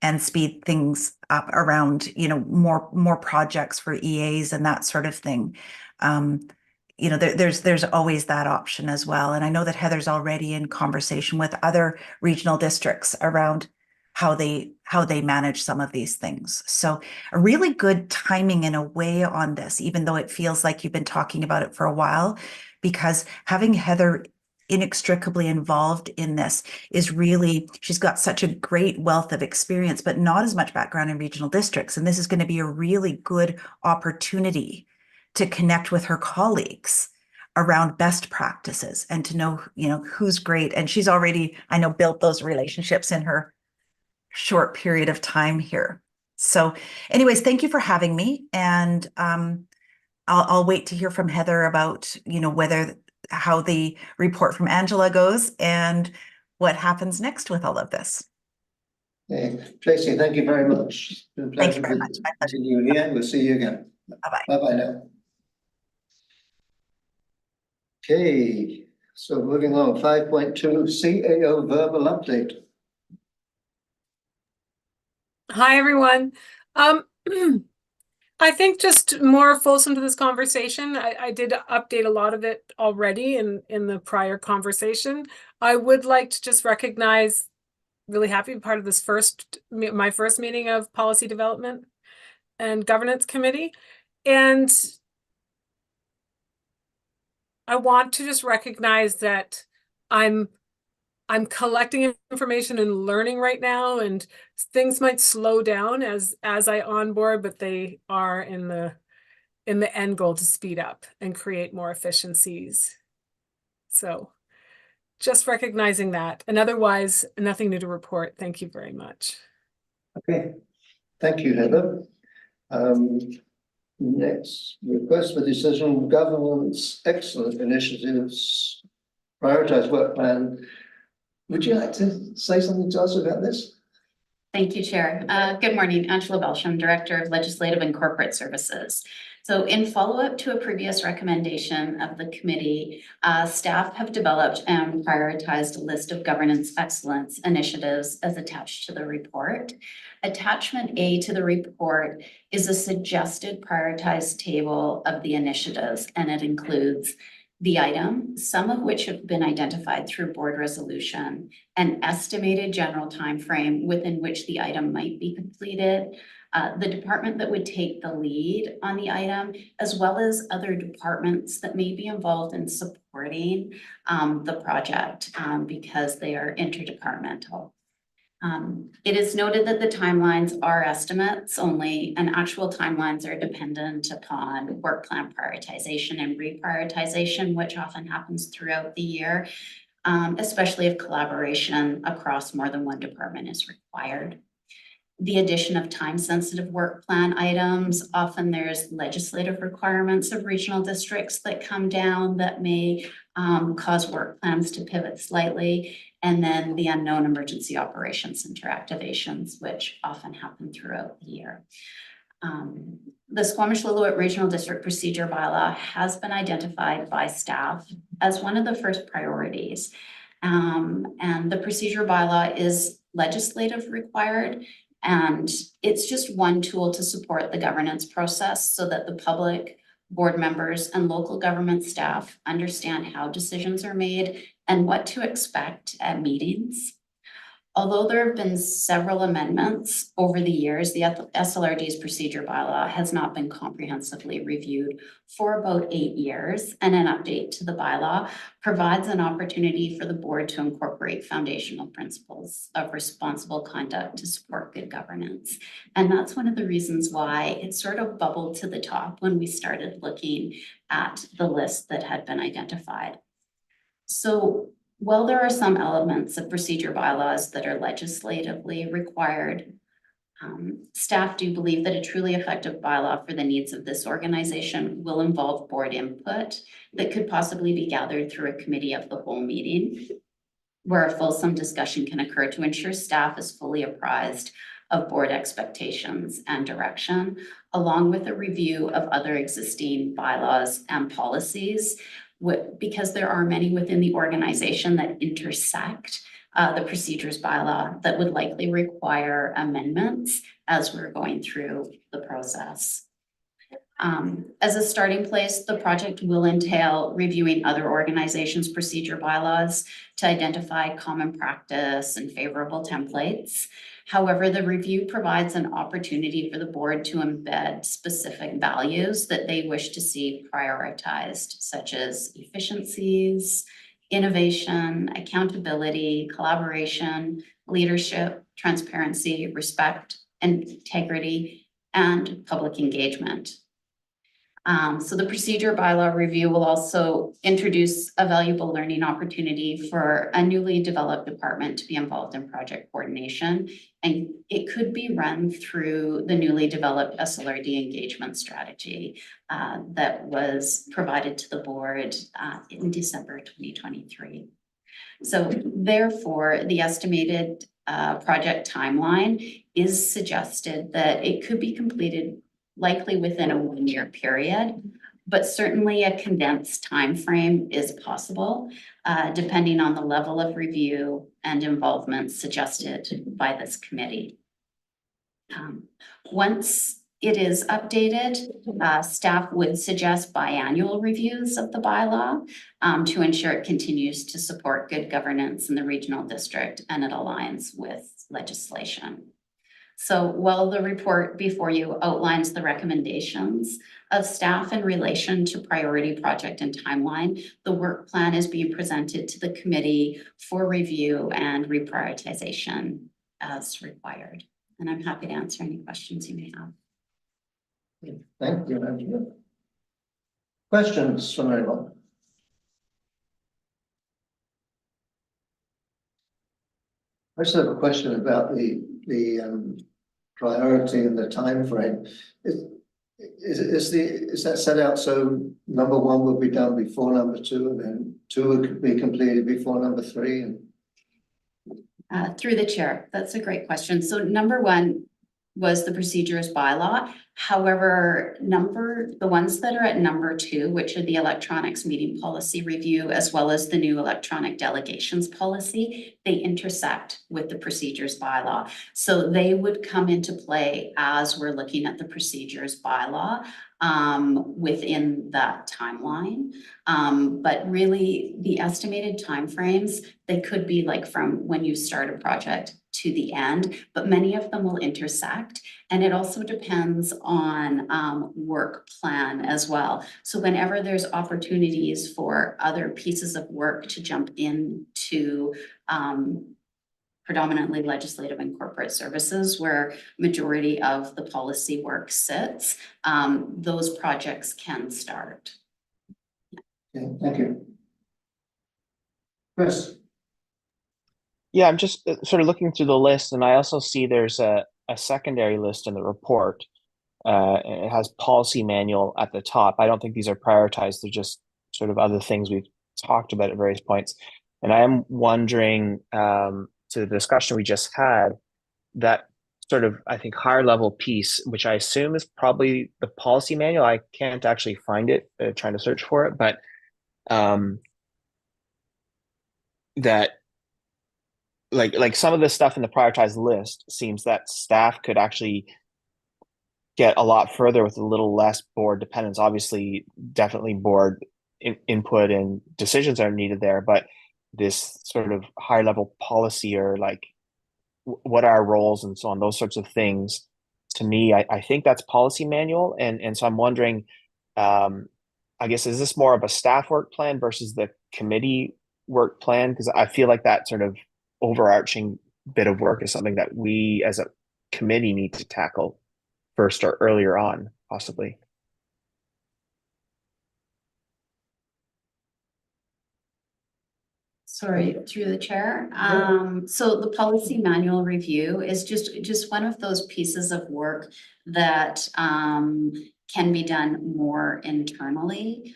and speed things up around, more projects for EAs and that sort of thing. There's always that option as well. And I know that Heather's already in conversation with other regional districts around how they manage some of these things. So a really good timing in a way on this, even though it feels like you've been talking about it for a while, because having Heather inextricably involved in this is really, she's got such a great wealth of experience, but not as much background in regional districts. And this is going to be a really good opportunity to connect with her colleagues around best practices and to know, who's great. And she's already, I know, built those relationships in her short period of time here. So anyways, thank you for having me. And I'll wait to hear from Heather about, how the report from Angela goes and what happens next with all of this. Okay. Tracy, thank you very much. It's been a Thank you pleasure very much. My pleasure. meeting you here. We'll see you again. Bye-bye. Bye-bye now. Okay, so moving on, 5.2 CAO verbal update. Hi, everyone. I think just more fulsome to this conversation. I did update a lot of it already in the prior conversation. I would like to just recognize, really happy to be part of this my first meeting of Policy Development and Governance Committee. And I want to just recognize that I'm collecting information and learning right now, and things might slow down as I onboard, but they are in the end goal to speed up and create more efficiencies. So just recognizing that, and otherwise nothing new to report. Thank you very much. Okay, thank you, Heather. Next, request for decision, governance excellence initiatives, prioritize work plan. Would you like to say something to us about this? Thank you, Chair. Good morning, Angela Belsham, Director of Legislative and Corporate Services. So in follow-up to a previous recommendation of the committee, staff have developed and prioritized a list of governance excellence initiatives as attached to the report. Attachment A to the report is a suggested prioritized table of the initiatives, and it includes the item, some of which have been identified through board resolution, an estimated general timeframe within which the item might be completed, the department that would take the lead on the item, as well as other departments that may be involved in supporting the project because they are interdepartmental. It is noted that the timelines are estimates only, and actual timelines are dependent upon work plan prioritization and reprioritization, which often happens throughout the year, especially if collaboration across more than one department is required. the addition of time-sensitive work plan items. Often there's legislative requirements of regional districts that come down that may cause work plans to pivot slightly. And then the unknown emergency operations center activations, which often happen throughout the year. The Squamish-Lillooet Regional District Procedure Bylaw has been identified by staff as one of the first priorities. And the procedure bylaw is legislative required, and it's just one tool to support the governance process so that the public, board members, and local government staff understand how decisions are made and what to expect at meetings. Although there have been several amendments over the years, the SLRD's procedure bylaw has not been comprehensively reviewed for about 8 years, and an update to the bylaw provides an opportunity for the board to incorporate foundational principles of responsible conduct to support good governance. And that's one of the reasons why it sort of bubbled to the top when we started looking at the list that had been identified. So while there are some elements of procedure bylaws that are legislatively required, staff do believe that a truly effective bylaw for the needs of this organization will involve board input that could possibly be gathered through a committee of the whole meeting, where a fulsome discussion can occur to ensure staff is fully apprised of board expectations and direction, along with a review of other existing bylaws and policies, because there are many within the organization that intersect the procedures bylaw that would likely require amendments as we're going through the process. As a starting place, the project will entail reviewing other organizations' procedure bylaws to identify common practice and favorable templates. However, the review provides an opportunity for the board to embed specific values that they wish to see prioritized, such as efficiencies, innovation, accountability, collaboration, leadership, transparency, respect, integrity, and public engagement. So the procedure bylaw review will also introduce a valuable learning opportunity for a newly developed department to be involved in project coordination. And it could be run through the newly developed SLRD engagement strategy that was provided to the board in December 2023. So therefore, the estimated project timeline is suggested that it could be completed likely within a 1-year period, but certainly a condensed time frame is possible, depending on the level of review and involvement suggested by this committee. Once it is updated, staff would suggest biannual reviews of the bylaw to ensure it continues to support good governance in the regional district and it aligns with legislation. So while the report before you outlines the recommendations of staff in relation to priority project and timeline, the work plan is being presented to the committee for review and reprioritization as required. And I'm happy to answer any questions you may have. Thank you, Angela. Questions from anyone? I just have a question about the priority and the time frame. Is that set out so number 1 will be done before number 2, and then 2 will be completed before number 3? And Through the chair, that's a great question. So number 1 was the procedures bylaw. However, the ones that are at number 2, which are the electronics meeting policy review, as well as the new electronic delegations policy, they intersect with the procedures bylaw. So they would come into play as we're looking at the procedures bylaw within that timeline. But really the estimated timeframes, they could be like from when you start a project to the end, but many of them will intersect. And it also depends on work plan as well. So whenever there's opportunities for other pieces of work to jump into predominantly legislative and corporate services where majority of the policy work sits, those projects can start. okay, thank you. Chris? Yeah, I'm just sort of looking through the list, and I also see there's a a secondary list in the report. And it has policy manual at the top. I don't think these are prioritized. They're just sort of other things we've talked about at various points. And I am wondering, to the discussion we just had, that sort of, I think, higher level piece, which I assume is probably the policy manual. I can't actually find it, trying to search for it, but that like some of the stuff in the prioritized list seems that staff could actually get a lot further with a little less board dependence. Obviously, definitely board input and decisions are needed there, but this sort of high level policy, or like what are our roles and so on, those sorts of things, to me, I think that's policy manual. And so I'm wondering, I guess, is this more of a staff work plan versus the committee work plan? Because I feel like that sort of overarching bit of work is something that we as a committee need to tackle first or earlier on, possibly. Sorry, through the chair. So the policy manual review is just one of those pieces of work that can be done more internally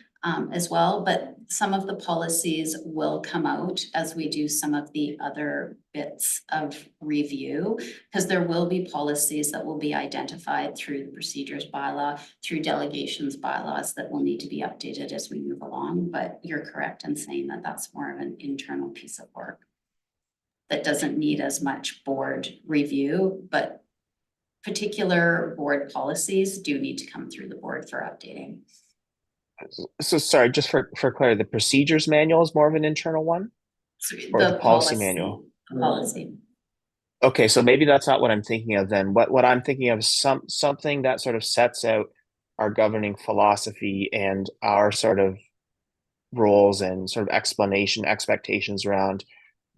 as well, but some of the policies will come out as we do some of the other bits of review, because there will be policies that will be identified through the procedures bylaw, through delegations bylaws, that will need to be updated as we move along. But you're correct in saying that that's more of an internal piece of work that doesn't need as much board review, but particular board policies do need to come through the board for updating. So sorry, just for clarity, the procedures manual is more of an internal one, So or the policy manual? The policy. Okay, so maybe that's not what I'm thinking of then. What I'm thinking of is something that sort of sets out our governing philosophy and our sort of roles and sort of expectations around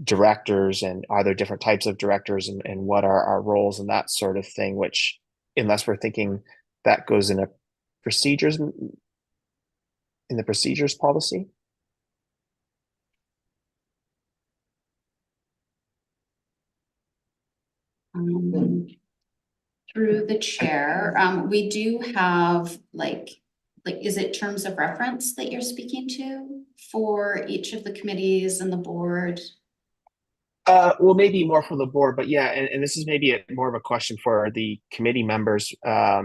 directors, and are there different types of directors, and what are our roles and that sort of thing, which, unless we're thinking that goes in the procedures policy. Through the chair, we do have like, is it terms of reference that you're speaking to for each of the committees and the board? Well, maybe more for the board, but yeah, and this is maybe more of a question for the committee members. But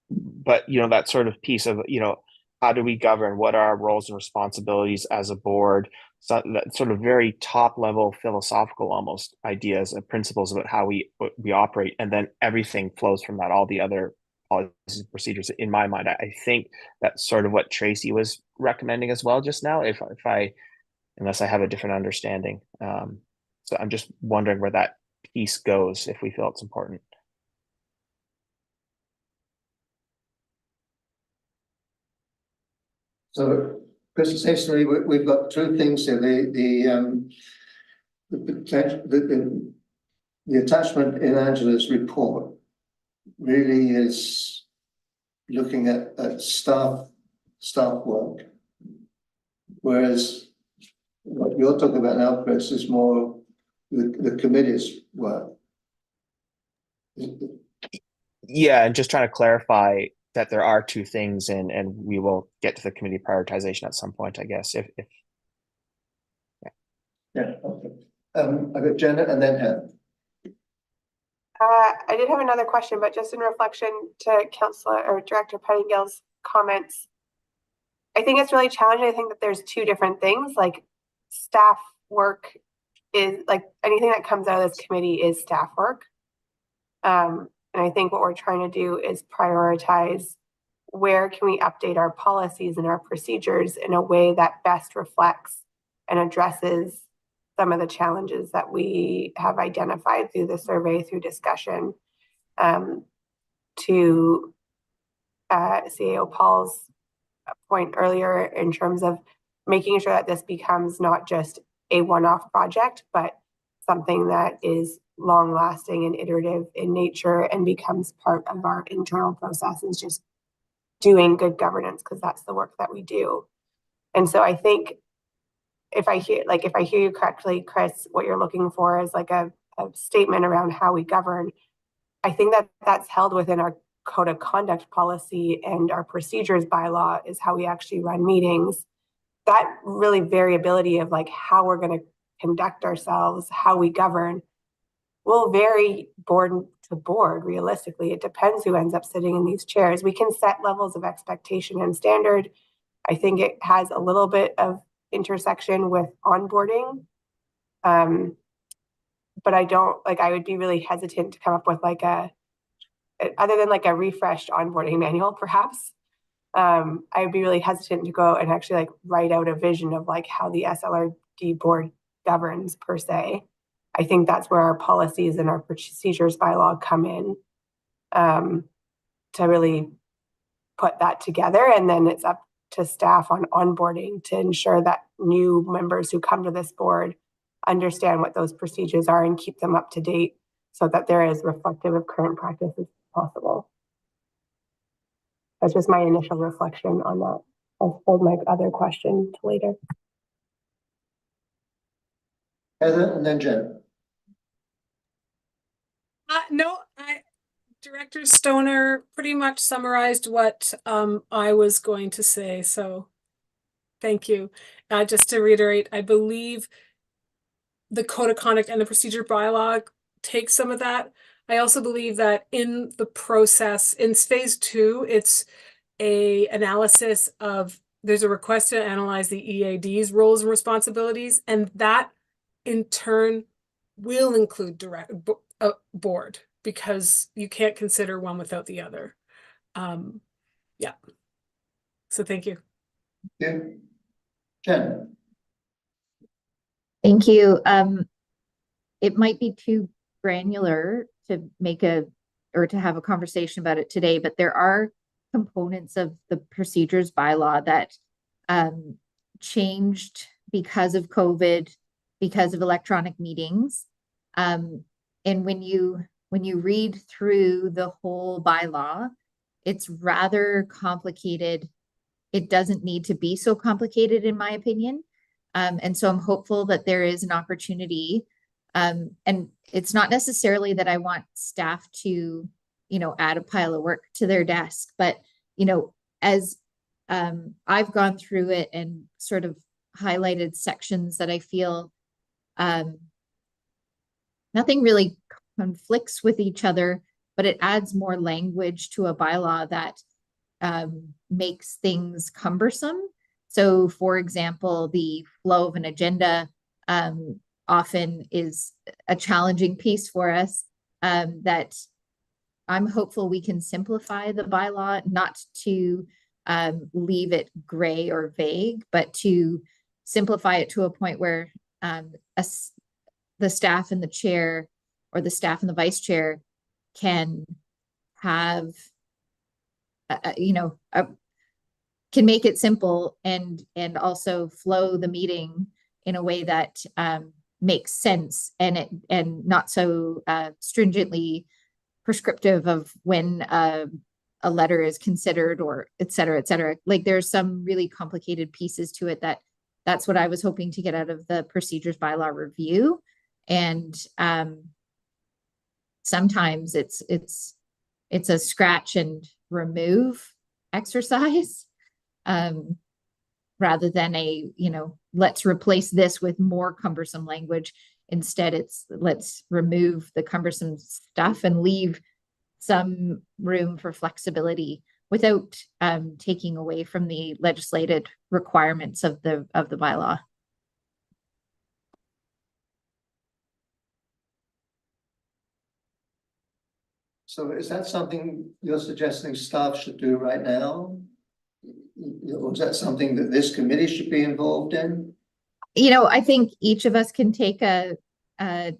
that sort of piece of, how do we govern? What are our roles and responsibilities as a board? So that sort of very top level philosophical almost ideas and principles about how we operate, and then everything flows from that. All the other policies and procedures. In my mind, I think that's sort of what Tracy was recommending as well just now. Unless I have a different understanding. So I'm just wondering where that piece goes if we feel it's important. So, Chris, essentially, we've got two things here. The potential, the attachment in Angela's report really is looking at staff work, whereas what you're talking about now, Chris, is more the committee's work. Yeah, and just trying to clarify that there are two things, and we will get to the committee prioritization at some point, I guess. If Yeah. Okay. I got Jenna and then Heather. I did have another question, but just in reflection to Councillor or Director Pettingill's comments, I think it's really challenging. I think that there's two different things. Like, staff work is like anything that comes out of this committee is staff work. And I think what we're trying to do is prioritize where can we update our policies and our procedures in a way that best reflects and addresses some of the challenges that we have identified through the survey, through discussion. To CAO Paul's point earlier, in terms of making sure that this becomes not just a one-off project, but something that is long-lasting and iterative in nature and becomes part of our internal processes, just doing good governance, because that's the work that we do. And so I think if I hear you correctly, Chris, what you're looking for is like a statement around how we govern. I think that that's held within our code of conduct policy and our procedures bylaw is how we actually run meetings. That really variability of like how we're going to conduct ourselves, how we govern, will vary board to board. Realistically, it depends who ends up sitting in these chairs. We can set levels of expectation and standard. I think it has a little bit of intersection with onboarding. But I don't like, I would be really hesitant to come up with like other than like a refreshed onboarding manual, perhaps. I would be really hesitant to go and actually like write out a vision of like how the SLRD board governs per se. I think that's where our policies and our procedures bylaw come in, to really put that together. And then it's up to staff on onboarding to ensure that new members who come to this board understand what those procedures are and keep them up to date so that they're as reflective of current practice as possible. That's just my initial reflection on that. I'll hold my other question to later. Heather and then Jen. No, Director Stoner pretty much summarized what I was going to say, so thank you. Just to reiterate, I believe the code of conduct and the procedure bylaw take some of that. I also believe that in the process, in phase 2, it's a analysis of, there's a request to analyze the EAD's roles and responsibilities, and that in turn will include board, because you can't consider one without the other. Yeah. So thank you. Yeah. Jen. Thank you. It might be too granular to make or to have a conversation about it today, but there are components of the procedures bylaw that changed because of COVID, because of electronic meetings. And when you read through the whole bylaw, it's rather complicated. It doesn't need to be so complicated, in my opinion. And so I'm hopeful that there is an opportunity. And it's not necessarily that I want staff to, add a pile of work to their desk, but, as I've gone through it and sort of highlighted sections that I feel nothing really conflicts with each other, but it adds more language to a bylaw that makes things cumbersome. So, for example, the flow of an agenda often is a challenging piece for us, that I'm hopeful we can simplify the bylaw, not to leave it gray or vague, but to simplify it to a point where the staff and the chair, or the staff and the vice chair, can have, can make it simple and also flow the meeting in a way that makes sense, and not so stringently prescriptive of when a letter is considered, or et cetera, et cetera. Like, there's some really complicated pieces to it that's what I was hoping to get out of the procedures bylaw review. And sometimes it's a scratch and remove exercise, rather than a, let's replace this with more cumbersome language. Instead, it's let's remove the cumbersome stuff and leave some room for flexibility without taking away from the legislated requirements of the bylaw. So is that something you're suggesting staff should do right now? Or is that something that this committee should be involved in? I think each of us can take as a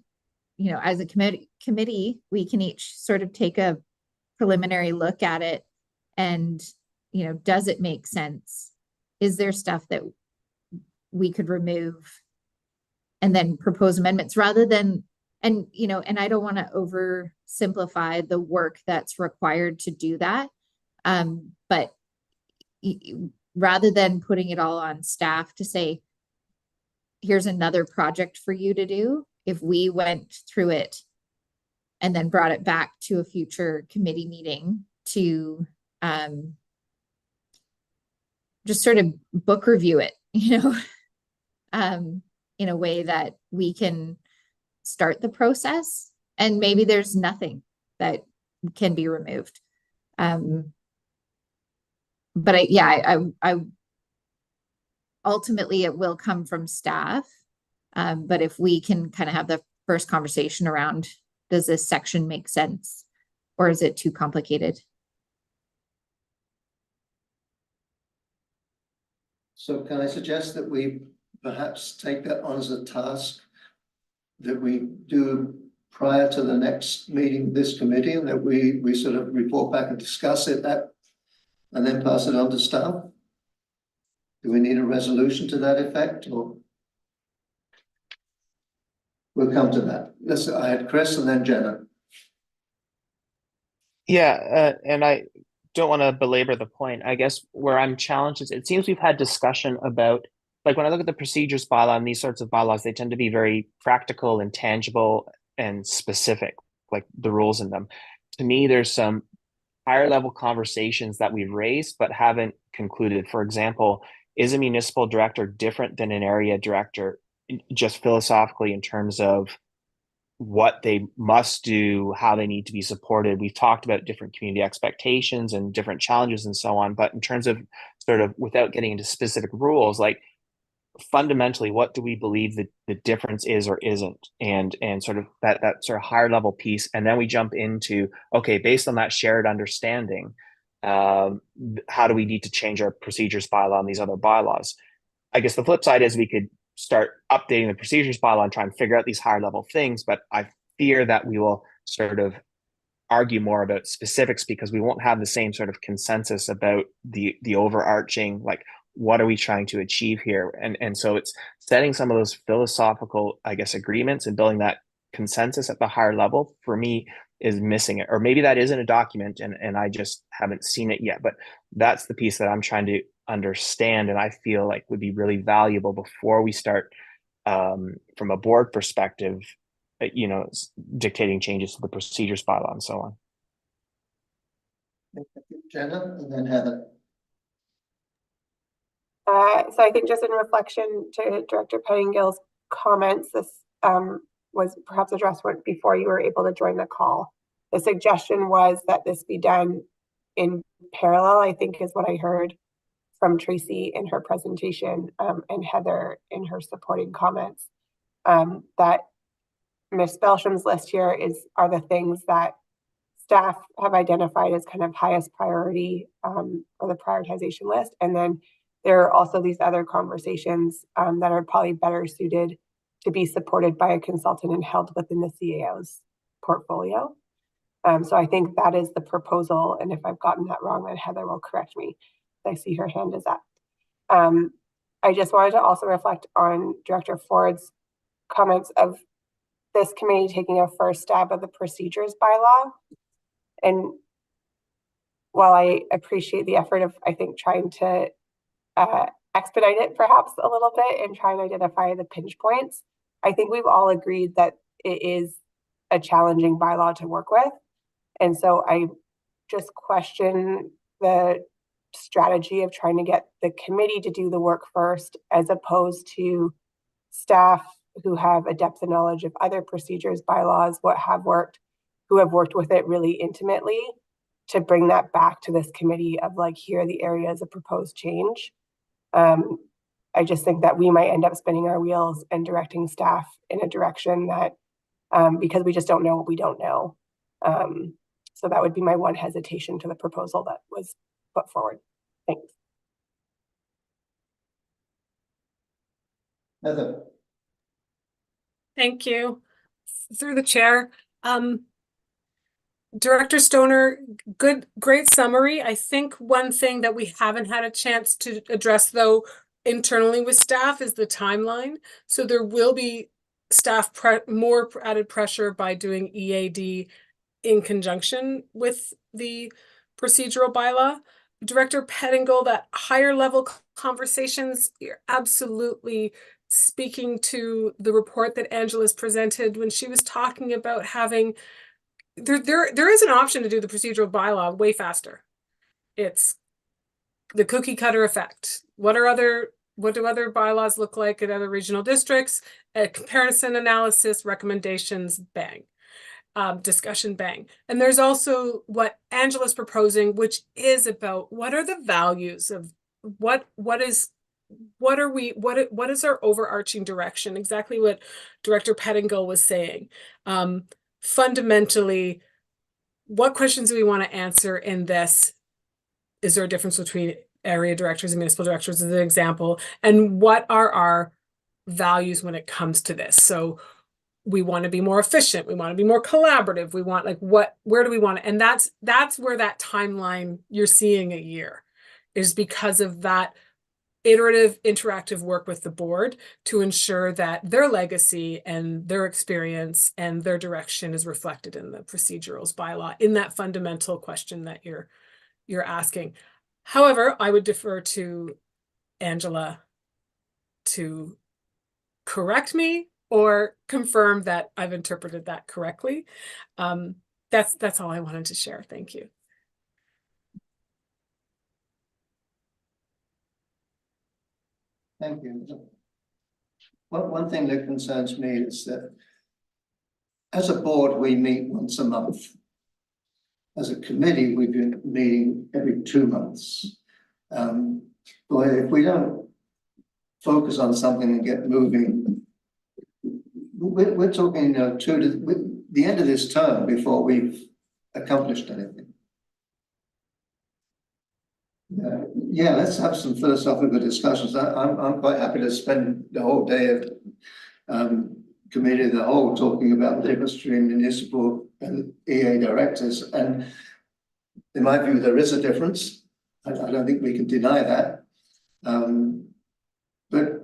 committee, we can each sort of take a preliminary look at it and, does it make sense? Is there stuff that we could remove and then propose amendments, rather than, and I don't want to oversimplify the work that's required to do that. But rather than putting it all on staff to say, here's another project for you to do, if we went through it and then brought it back to a future committee meeting to just sort of book review it, in a way that we can start the process, and maybe there's nothing that can be removed. But I ultimately it will come from staff. But if we can kind of have the first conversation around, does this section make sense, or is it too complicated? So can I suggest that we perhaps take that on as a task that we do prior to the next meeting of this committee, and that we sort of report back and discuss it and then pass it on to staff? Do we need a resolution to that effect, or? We'll come to that. Listen, I had Chris and then Jenna. Yeah, and I don't want to belabor the point. I guess where I'm challenged is it seems we've had discussion about, like when I look at the procedures bylaw and these sorts of bylaws, they tend to be very practical and tangible and specific, like the rules in them. To me, there's some higher level conversations that we've raised but haven't concluded. For example, is a municipal director different than an area director, just philosophically, in terms of what they must do, how they need to be supported? We've talked about different community expectations and different challenges and so on, but in terms of sort of, without getting into specific rules, like fundamentally, what do we believe the difference is or isn't, and sort of that sort of higher level piece, and then we jump into, okay, based on that shared understanding, how do we need to change our procedures bylaw and these other bylaws? I guess the flip side is we could start updating the procedures bylaw and try and figure out these higher level things, but I fear that we will sort of argue more about specifics because we won't have the same sort of consensus about the overarching, like, what are we trying to achieve here? And so it's setting some of those philosophical, I guess, agreements and building that consensus at the higher level, for me, is missing it. Or maybe that isn't a document and I just haven't seen it yet, but that's the piece that I'm trying to understand, and I feel like would be really valuable before we start, from a board perspective, dictating changes to the procedures bylaw and so on. Jenna and then Heather. So I think just in reflection to Director Pettingill's comments, this was perhaps addressed before you were able to join the call. The suggestion was that this be done in parallel, I think is what I heard from Tracy in her presentation, and Heather in her supporting comments, that Ms. Belsham's list here are the things that staff have identified as kind of highest priority, or the prioritization list. And then there are also these other conversations that are probably better suited to be supported by a consultant and held within the CAO's portfolio. So I think that is the proposal. And if I've gotten that wrong, then Heather will correct me. I see her hand is up. I just wanted to also reflect on Director Ford's comments of this committee taking a first stab at the procedures bylaw. And while I appreciate the effort of, I think, trying to expedite it perhaps a little bit and try and identify the pinch points, I think we've all agreed that it is a challenging bylaw to work with. And so I just question the strategy of trying to get the committee to do the work first, as opposed to staff who have a depth of knowledge of other procedures, bylaws, what have worked, who have worked with it really intimately, to bring that back to this committee of like, here are the areas of proposed change. I just think that we might end up spinning our wheels and directing staff in a direction that, because we just don't know what we don't know. So that would be my one hesitation to the proposal that was put forward. Thanks. Heather. Thank you. Through the chair. Director Stoner, great summary. I think one thing that we haven't had a chance to address, though, internally with staff is the timeline. So there will be staff more added pressure by doing EAD in conjunction with the procedural bylaw. Director Pettingill, that higher level conversations, you're absolutely speaking to the report that Angela's presented when she was talking about having there is an option to do the procedural bylaw way faster. It's the cookie cutter effect. What do other bylaws look like in other regional districts? A comparison analysis, recommendations, bang. Discussion, bang. And there's also what Angela's proposing, which is about what are the values of what is our overarching direction? Exactly what Director Pettingill was saying. Fundamentally, what questions do we want to answer in this? Is there a difference between area directors and municipal directors as an example? And what are our values when it comes to this? So we want to be more efficient. We want to be more collaborative. We want where do we want to, and that's where that timeline you're seeing a year is because of that iterative, interactive work with the board to ensure that their legacy and their experience and their direction is reflected in the procedurals bylaw in that fundamental question that you're asking. However, I would defer to Angela to correct me or confirm that I've interpreted that correctly. That's all I wanted to share. Thank you. Thank you. One thing that concerns me is that as a board, we meet once a month. As a committee, we've been meeting every 2 months. If we don't focus on something and get moving, we're talking the end of this term before we've accomplished anything. Yeah, let's have some philosophical discussions. I'm quite happy to spend the whole day of committee of the whole talking about the difference between municipal and EA directors. And in my view, there is a difference. I don't think we can deny that. But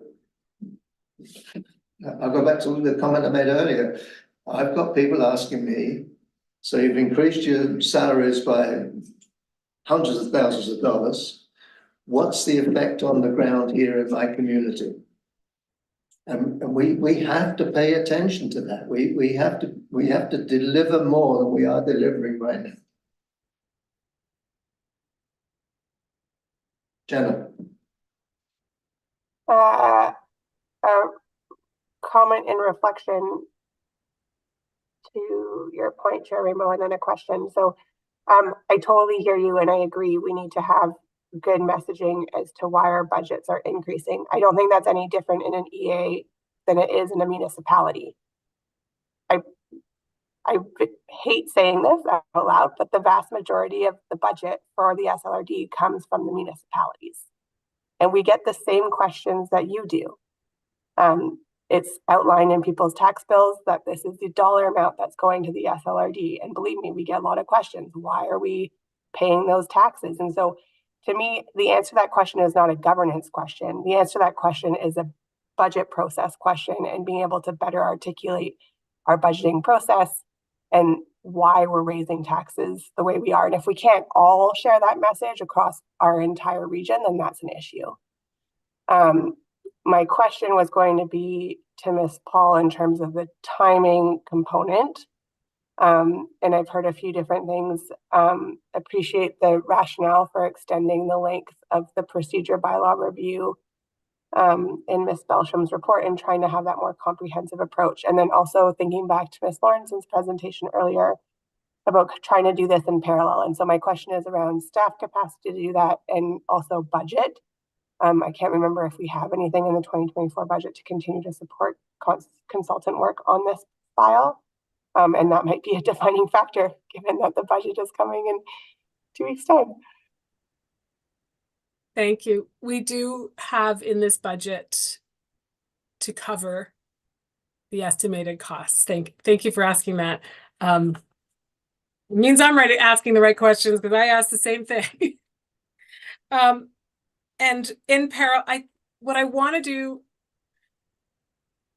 I'll go back to the comment I made earlier. I've got people asking me, so you've increased your salaries by hundreds of thousands of dollars. What's the effect on the ground here in my community? And we have to pay attention to that. We have to deliver more than we are delivering right now. Jenna. A comment in reflection to your point, Chair Rainbow, and then a question. So I totally hear you, and I agree we need to have good messaging as to why our budgets are increasing. I don't think that's any different in an EA than it is in a municipality. I hate saying this out loud, but the vast majority of the budget for the SLRD comes from the municipalities. And we get the same questions that you do. It's outlined in people's tax bills that this is the dollar amount that's going to the SLRD. And believe me, we get a lot of questions. Why are we paying those taxes? And so to me, the answer to that question is not a governance question. The answer to that question is a budget process question and being able to better articulate our budgeting process and why we're raising taxes the way we are. And if we can't all share that message across our entire region, then that's an issue. My question was going to be to Ms. Paul in terms of the timing component. And I've heard a few different things. Appreciate the rationale for extending the length of the procedure bylaw review in Ms. Belsham's report and trying to have that more comprehensive approach. And then also thinking back to Ms. Lawrence's presentation earlier about trying to do this in parallel. And so my question is around staff capacity to do that and also budget. I can't remember if we have anything in the 2024 budget to continue to support consultant work on this file. And that might be a defining factor given that the budget is coming in 2 weeks' time. Thank you. We do have in this budget to cover the estimated costs. Thank you for asking that. It means I'm asking the right questions because I asked the same thing. And in parallel, what I want to do,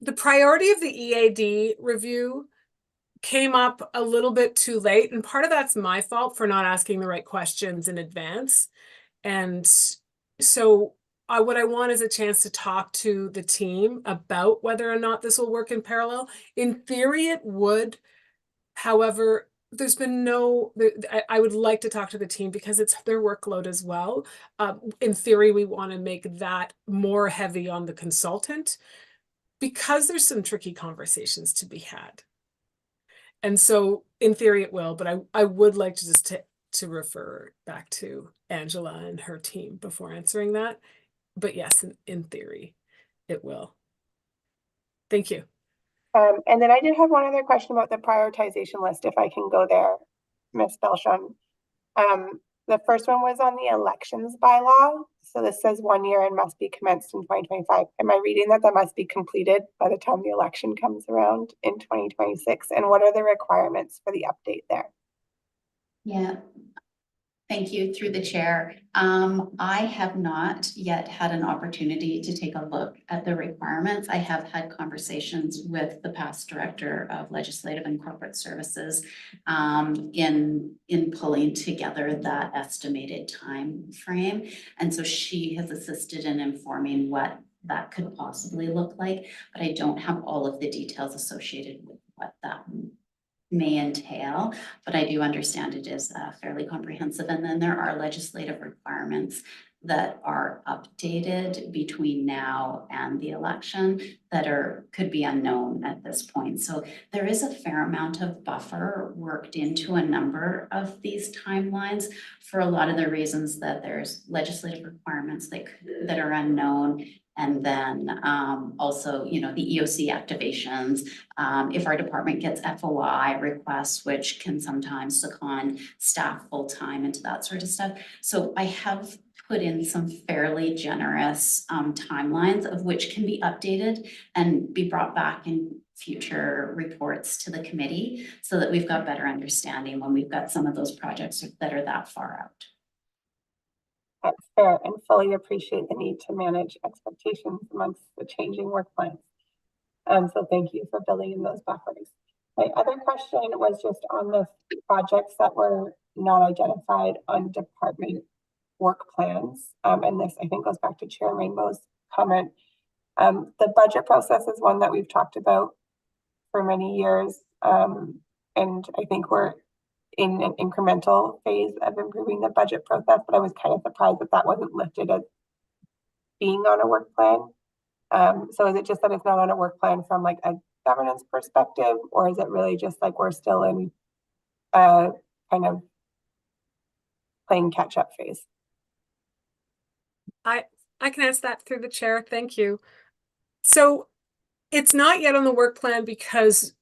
the priority of the EAD review came up a little bit too late. And part of that's my fault for not asking the right questions in advance. And so what I want is a chance to talk to the team about whether or not this will work in parallel. In theory, it would. However, there's been no, I would like to talk to the team because it's their workload as well. In theory, we want to make that more heavy on the consultant because there's some tricky conversations to be had. And so in theory it will, but I would like to just to refer back to Angela and her team before answering that. But yes, in theory, it will. Thank you. And then I did have one other question about the prioritization list, if I can go there, Ms. Belsham. The first one was on the elections bylaw. So this says 1 year and must be commenced in 2025. Am I reading that must be completed by the time the election comes around in 2026? And what are the requirements for the update there? Yeah. Thank you, through the chair. I have not yet had an opportunity to take a look at the requirements. I have had conversations with the past director of Legislative and Corporate Services in pulling together that estimated time frame. And so she has assisted in informing what that could possibly look like, but I don't have all of the details associated with what that may entail, but I do understand it is fairly comprehensive. And then there are legislative requirements that are updated between now and the election that could be unknown at this point. So there is a fair amount of buffer worked into a number of these timelines for a lot of the reasons that there's legislative requirements that are unknown. And then also, you know, the EOC activations, if our department gets FOI requests, which can sometimes second staff full-time into that sort of stuff. So I have put in some fairly generous timelines of which can be updated and be brought back in future reports to the committee so that we've got better understanding when we've got some of those projects that are that far out. That's fair, and fully appreciate the need to manage expectations amongst the changing work plans. So thank you for building in those buffers. My other question was just on the projects that were not identified on department work plans. And this, I think, goes back to Chair Rainbow's comment. The budget process is one that we've talked about for many years. And I think we're in an incremental phase of improving the budget process, but I was kind of surprised that wasn't listed as being on a work plan. So is it just that it's not on a work plan from like a governance perspective, or is it really just like we're still in kind of playing catch up phase? I can answer that through the chair. Thank you. So it's not yet on the work plan because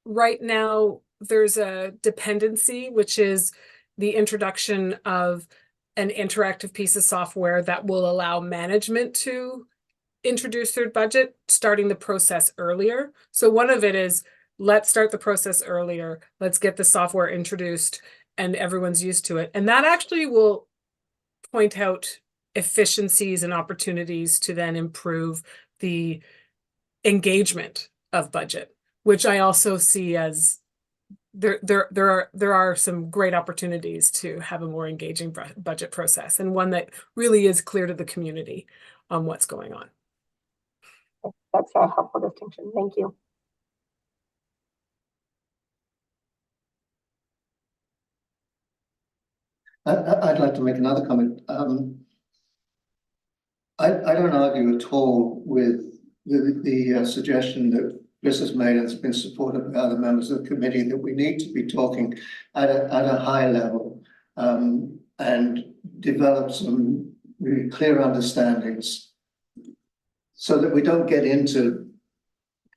right now there's a dependency, which is the introduction of an interactive piece of software that will allow management to introduce their budget, starting the process earlier. So one of it is, let's start the process earlier. Let's get the software introduced and everyone's used to it. And that actually will point out efficiencies and opportunities to then improve the engagement of budget, which I also see as there are some great opportunities to have a more engaging budget process, and one that really is clear to the community on what's going on. That's a helpful distinction. Thank you. I'd like to make another comment. I don't argue at all with the suggestion that Chris has made and has been supported by other members of the committee that we need to be talking at a high level and develop some really clear understandings so that we don't get into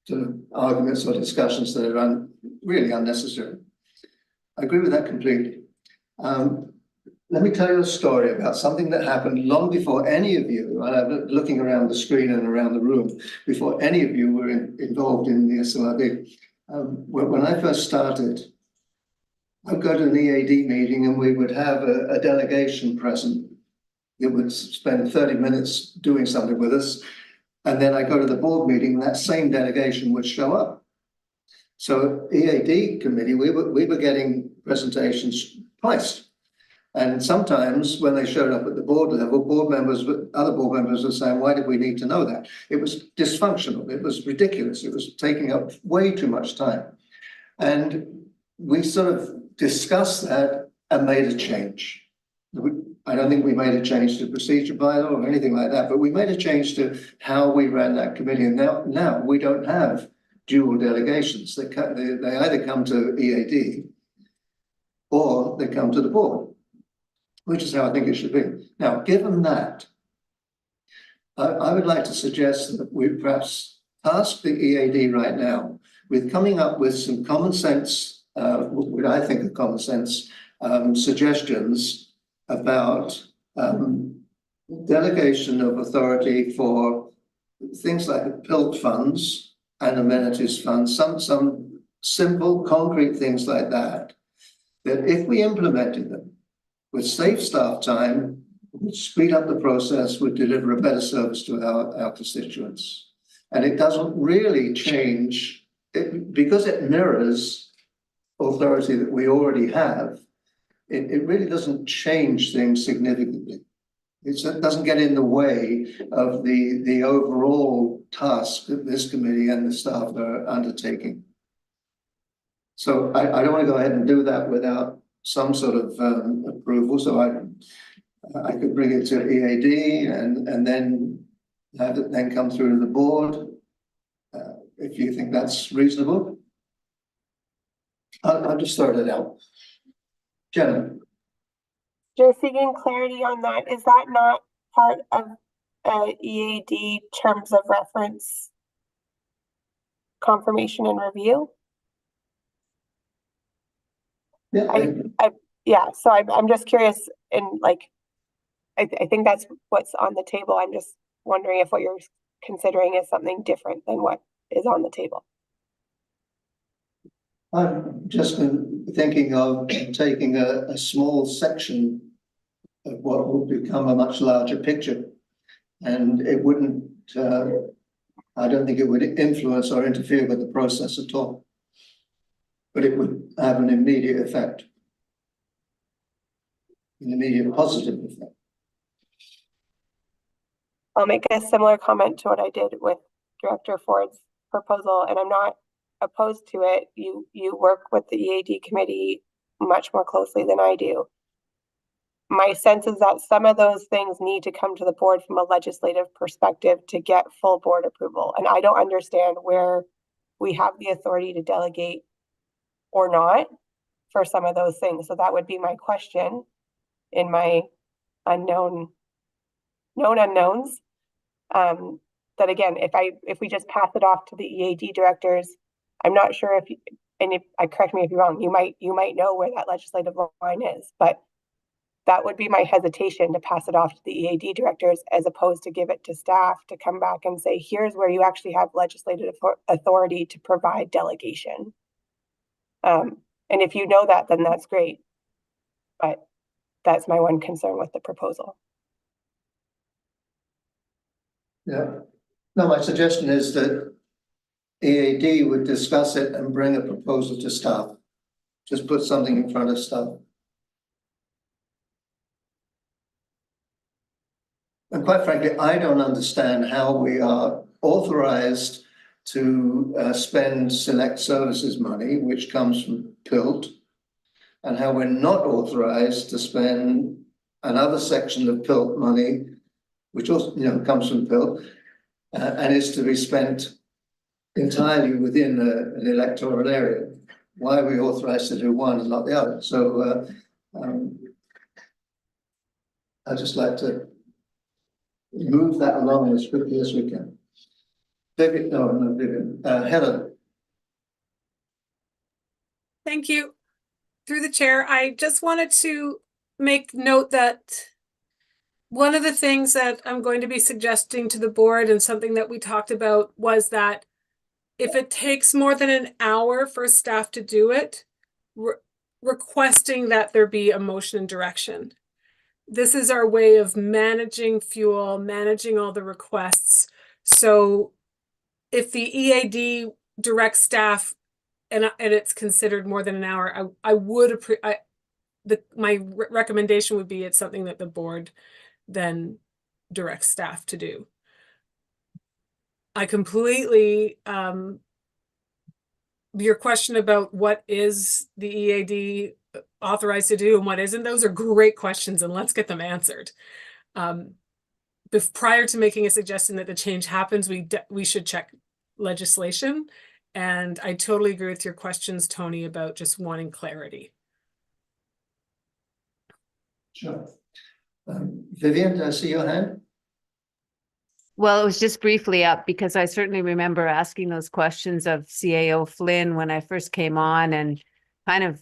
sort of arguments or discussions that are really unnecessary. I agree with that completely. Let me tell you a story about something that happened long before any of you, and I'm looking around the screen and around the room, before any of you were involved in the SLRB. When I first started, I'd go to an EAD meeting and we would have a delegation present that would spend 30 minutes doing something with us. And then I go to the board meeting and that same delegation would show up. So EAD committee, we were getting presentations twice. And sometimes when they showed up at the board level, other board members were saying, why did we need to know that? It was dysfunctional. It was ridiculous. It was taking up way too much time. And we sort of discussed that and made a change. I don't think we made a change to procedure bylaw or anything like that, but we made a change to how we ran that committee. And now we don't have dual delegations. They either come to EAD or they come to the board, which is how I think it should be. Now, given that, I would like to suggest that we perhaps task the EAD right now with coming up with some common sense, what I think are common sense suggestions about delegation of authority for things like PILT funds and amenities funds, some simple, concrete things like that, that if we implemented them, would save staff time, would speed up the process, would deliver a better service to our constituents. And it doesn't really change, because it mirrors authority that we already have, it really doesn't change things significantly. It doesn't get in the way of the overall task that this committee and the staff are undertaking. So I don't want to go ahead and do that without some sort of approval. So I could bring it to EAD and then have it then come through to the board. If you think that's reasonable, I'll just throw it out. Jenna. Just seeking clarity on that, is that not part of EAD terms of reference confirmation and review? Yeah, So I'm just curious, and like, I think that's what's on the table. I'm just wondering if what you're considering is something different than what is on the table. I've just been thinking of taking a small section of what will become a much larger picture. And it wouldn't, I don't think it would influence or interfere with the process at all. But it would have an immediate effect, an immediate positive effect. I'll make a similar comment to what I did with Director Ford's proposal, and I'm not opposed to it. You work with the EAD committee much more closely than I do. My sense is that some of those things need to come to the board from a legislative perspective to get full board approval. And I don't understand where we have the authority to delegate or not for some of those things. So that would be my question in my known unknowns. That again, if we just pass it off to the EAD directors, I'm not sure if I correct me if you're wrong, you might know where that legislative line is, but that would be my hesitation, to pass it off to the EAD directors as opposed to give it to staff to come back and say, here's where you actually have legislative authority to provide delegation. And if you know that, then that's great. But that's my one concern with the proposal. Yeah. No, my suggestion is that EAD would discuss it and bring a proposal to staff. Just put something in front of staff. And quite frankly, I don't understand how we are authorized to spend select services money, which comes from PILT, and how we're not authorized to spend another section of PILT money, which also comes from PILT, and is to be spent entirely within an electoral area. Why are we authorized to do one and not the other? So I'd just like to move that along as quickly as we can. Vivian, Helen. Thank you. Through the chair, I just wanted to make note that one of the things that I'm going to be suggesting to the board, and something that we talked about, was that if it takes more than an hour for staff to do it, requesting that there be a motion and direction. This is our way of managing fuel, managing all the requests. So if the EAD directs staff and it's considered more than an hour, my recommendation would be it's something that the board then directs staff to do. I completely your question about what is the EAD authorized to do and what isn't, those are great questions, and let's get them answered. Prior to making a suggestion that the change happens, we should check legislation. And I totally agree with your questions, Tony, about just wanting clarity. Sure. Vivian, did I see your hand? Well, it was just briefly up because I certainly remember asking those questions of CAO Flynn when I first came on and kind of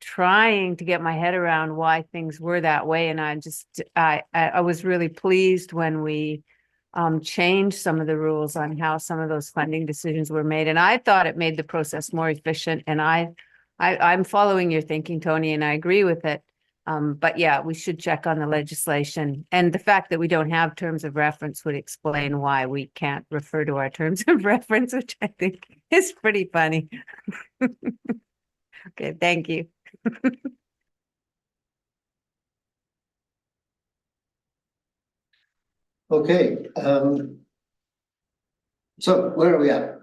trying to get my head around why things were that way. And I was really pleased when we changed some of the rules on how some of those funding decisions were made. And I thought it made the process more efficient. And I'm following your thinking, Tony, and I agree with it. But yeah, we should check on the legislation, and the fact that we don't have terms of reference would explain why we can't refer to our terms of reference, which I think is pretty funny. Okay, thank you. Okay, so where are we at?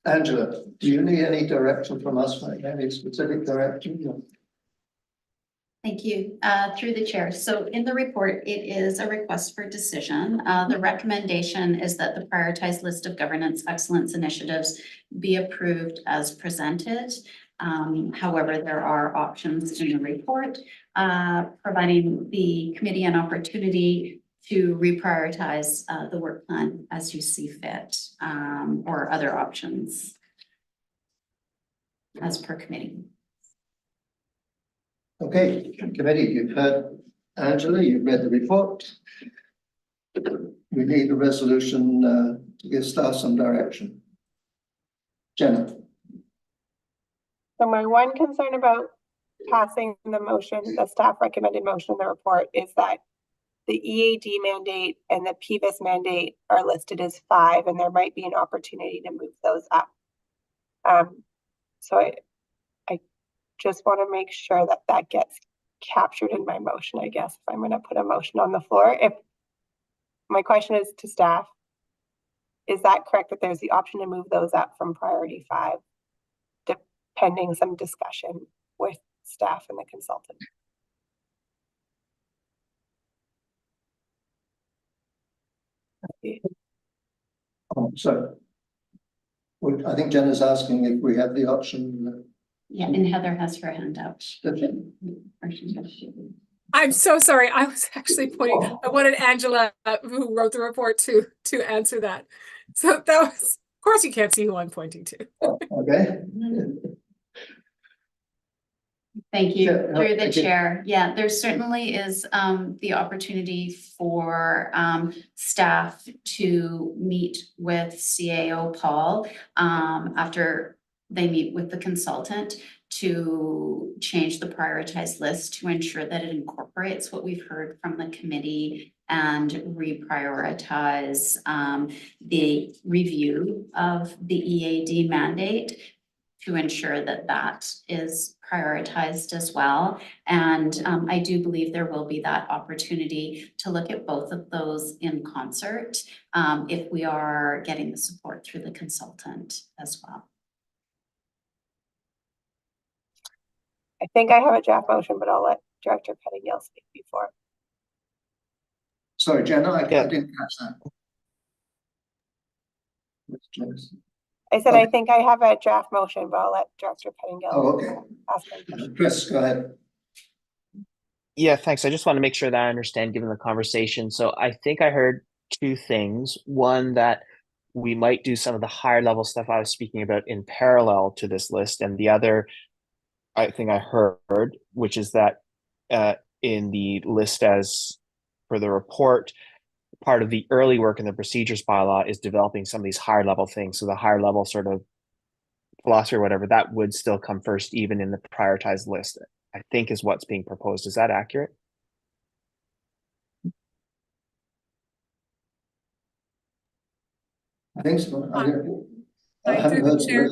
Angela, do you need any direction from us, like any specific direction? Thank you. Through the chair. So in the report, it is a request for decision. The recommendation is that the prioritized list of governance excellence initiatives be approved as presented. However, there are options in the report, providing the committee an opportunity to reprioritize the work plan as you see fit, or other options as per committee. Okay, committee, you've heard Angela, you've read the report. We need a resolution to give staff some direction. Jenna. So my one concern about passing the motion, the staff recommended motion in the report, is that the EAD mandate and the PVIS mandate are listed as 5, and there might be an opportunity to move those up. So I just want to make sure that that gets captured in my motion, I guess, if I'm going to put a motion on the floor. If my question is to staff, is that correct that there's the option to move those up from priority 5, pending some discussion with staff and the consultant? Oh, sorry. I think Jenna's asking if we have the option. Yeah, and Heather has her hand up. I'm so sorry. I was actually pointing. I wanted Angela, who wrote the report, to answer that. So that was, of course, you can't see who I'm pointing to. Okay. Thank you. Sure. Through the Thank you. chair. Yeah, there certainly is the opportunity for staff to meet with CAO Paul after they meet with the consultant to change the prioritized list to ensure that it incorporates what we've heard from the committee and reprioritize the review of the EAD mandate to ensure that that is prioritized as well. And I do believe there will be that opportunity to look at both of those in concert if we are getting the support through the consultant as well. I think I have a draft motion, but I'll let Director Pettingill speak before. Sorry, Jenna, I Yeah. didn't catch that. I said, Okay. I think I have a draft motion, but I'll let Director Pettingill Oh, okay. ask my question. Chris, go ahead. Yeah, thanks. I just want to make sure that I understand given the conversation. So I think I heard 2 things. One, that we might do some of the higher level stuff I was speaking about in parallel to this list. And the other, I think I heard, which is that in the list as for the report, part of the early work in the procedures bylaw is developing some of these higher level things. So the higher level sort of philosophy or whatever, that would still come first, even in the prioritized list, I think is what's being proposed. Is that accurate? I think so. I Through haven't the heard. chair.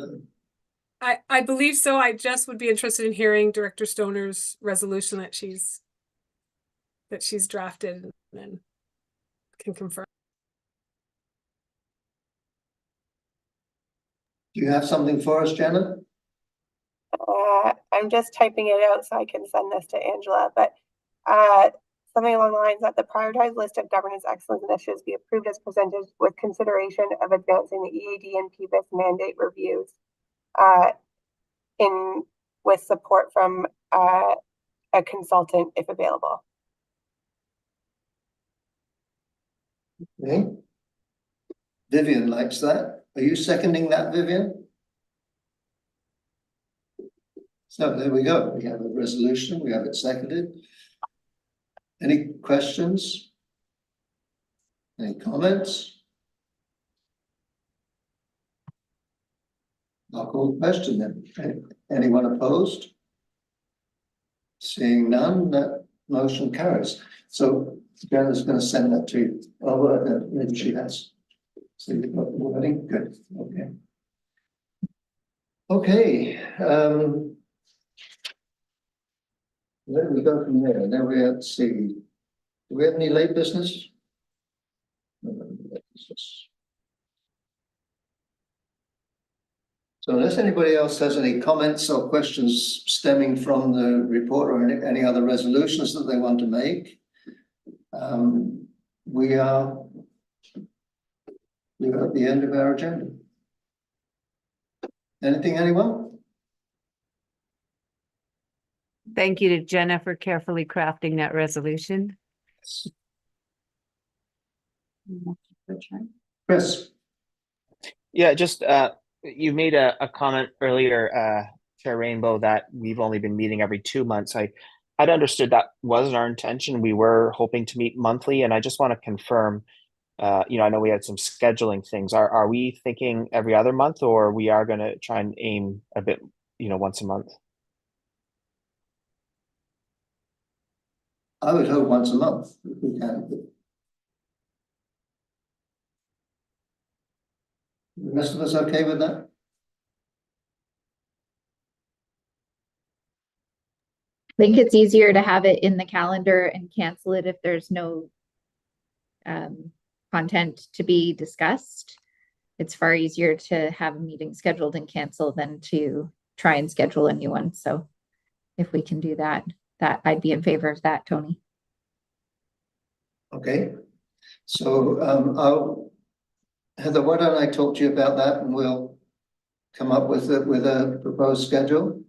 I believe so. I just would be interested in hearing Director Stoner's resolution that she's drafted, and then can confirm. Do you have something for us, Jenna? I'm just typing it out so I can send this to Angela, but something along the lines that the prioritized list of governance excellence initiatives be approved as presented with consideration of advancing the EAD and PBIS mandate reviews with support from a consultant if available. Okay. Vivian likes that. Are you seconding that, Vivian? So there we go. We have a resolution. We have it seconded. Any questions? Any comments? I'll call the question then. Anyone opposed? Seeing none, that motion carries. So Jenna's going to send that to you. Oh, well, maybe she has. So you've got the wording? Good. Okay. Okay. Where do we go from there? Then we have to see. Do we have any late business? So unless anybody else has any comments or questions stemming from the report or any other resolutions that they want to make, we are at the end of our agenda. Anything, anyone? Thank you to Jenna for carefully crafting that resolution. Chris? Yeah, just you made a comment earlier, Chair Rainbow, that we've only been meeting every 2 months. I'd understood that wasn't our intention. We were hoping to meet monthly, and I just want to confirm. I know we had some scheduling things. Are we thinking every other month, or we are going to try and aim a bit, once a month? I would hope once a month if we can. The rest of us okay with that? I think it's easier to have it in the calendar and cancel it if there's no content to be discussed. It's far easier to have a meeting scheduled and cancel than to try and schedule a new one. So if we can do that, I'd be in favor of that, Tony. Okay. So Heather, why don't I talk to you about that, and we'll come up with a proposed schedule.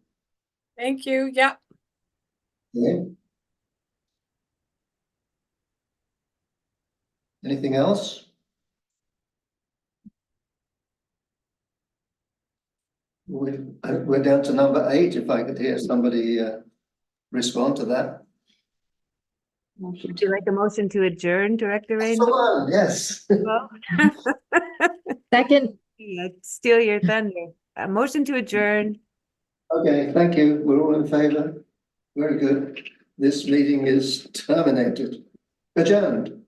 Thank you. Yeah. Okay. Anything else? We're down to number 8. If I could hear somebody respond to that. Would you like a motion to adjourn, Director Rainbow? Someone, yes. Second. Yeah, steal your thunder. A motion to adjourn. Okay, thank you. We're all in favor. Very good. This meeting is terminated. Adjourned.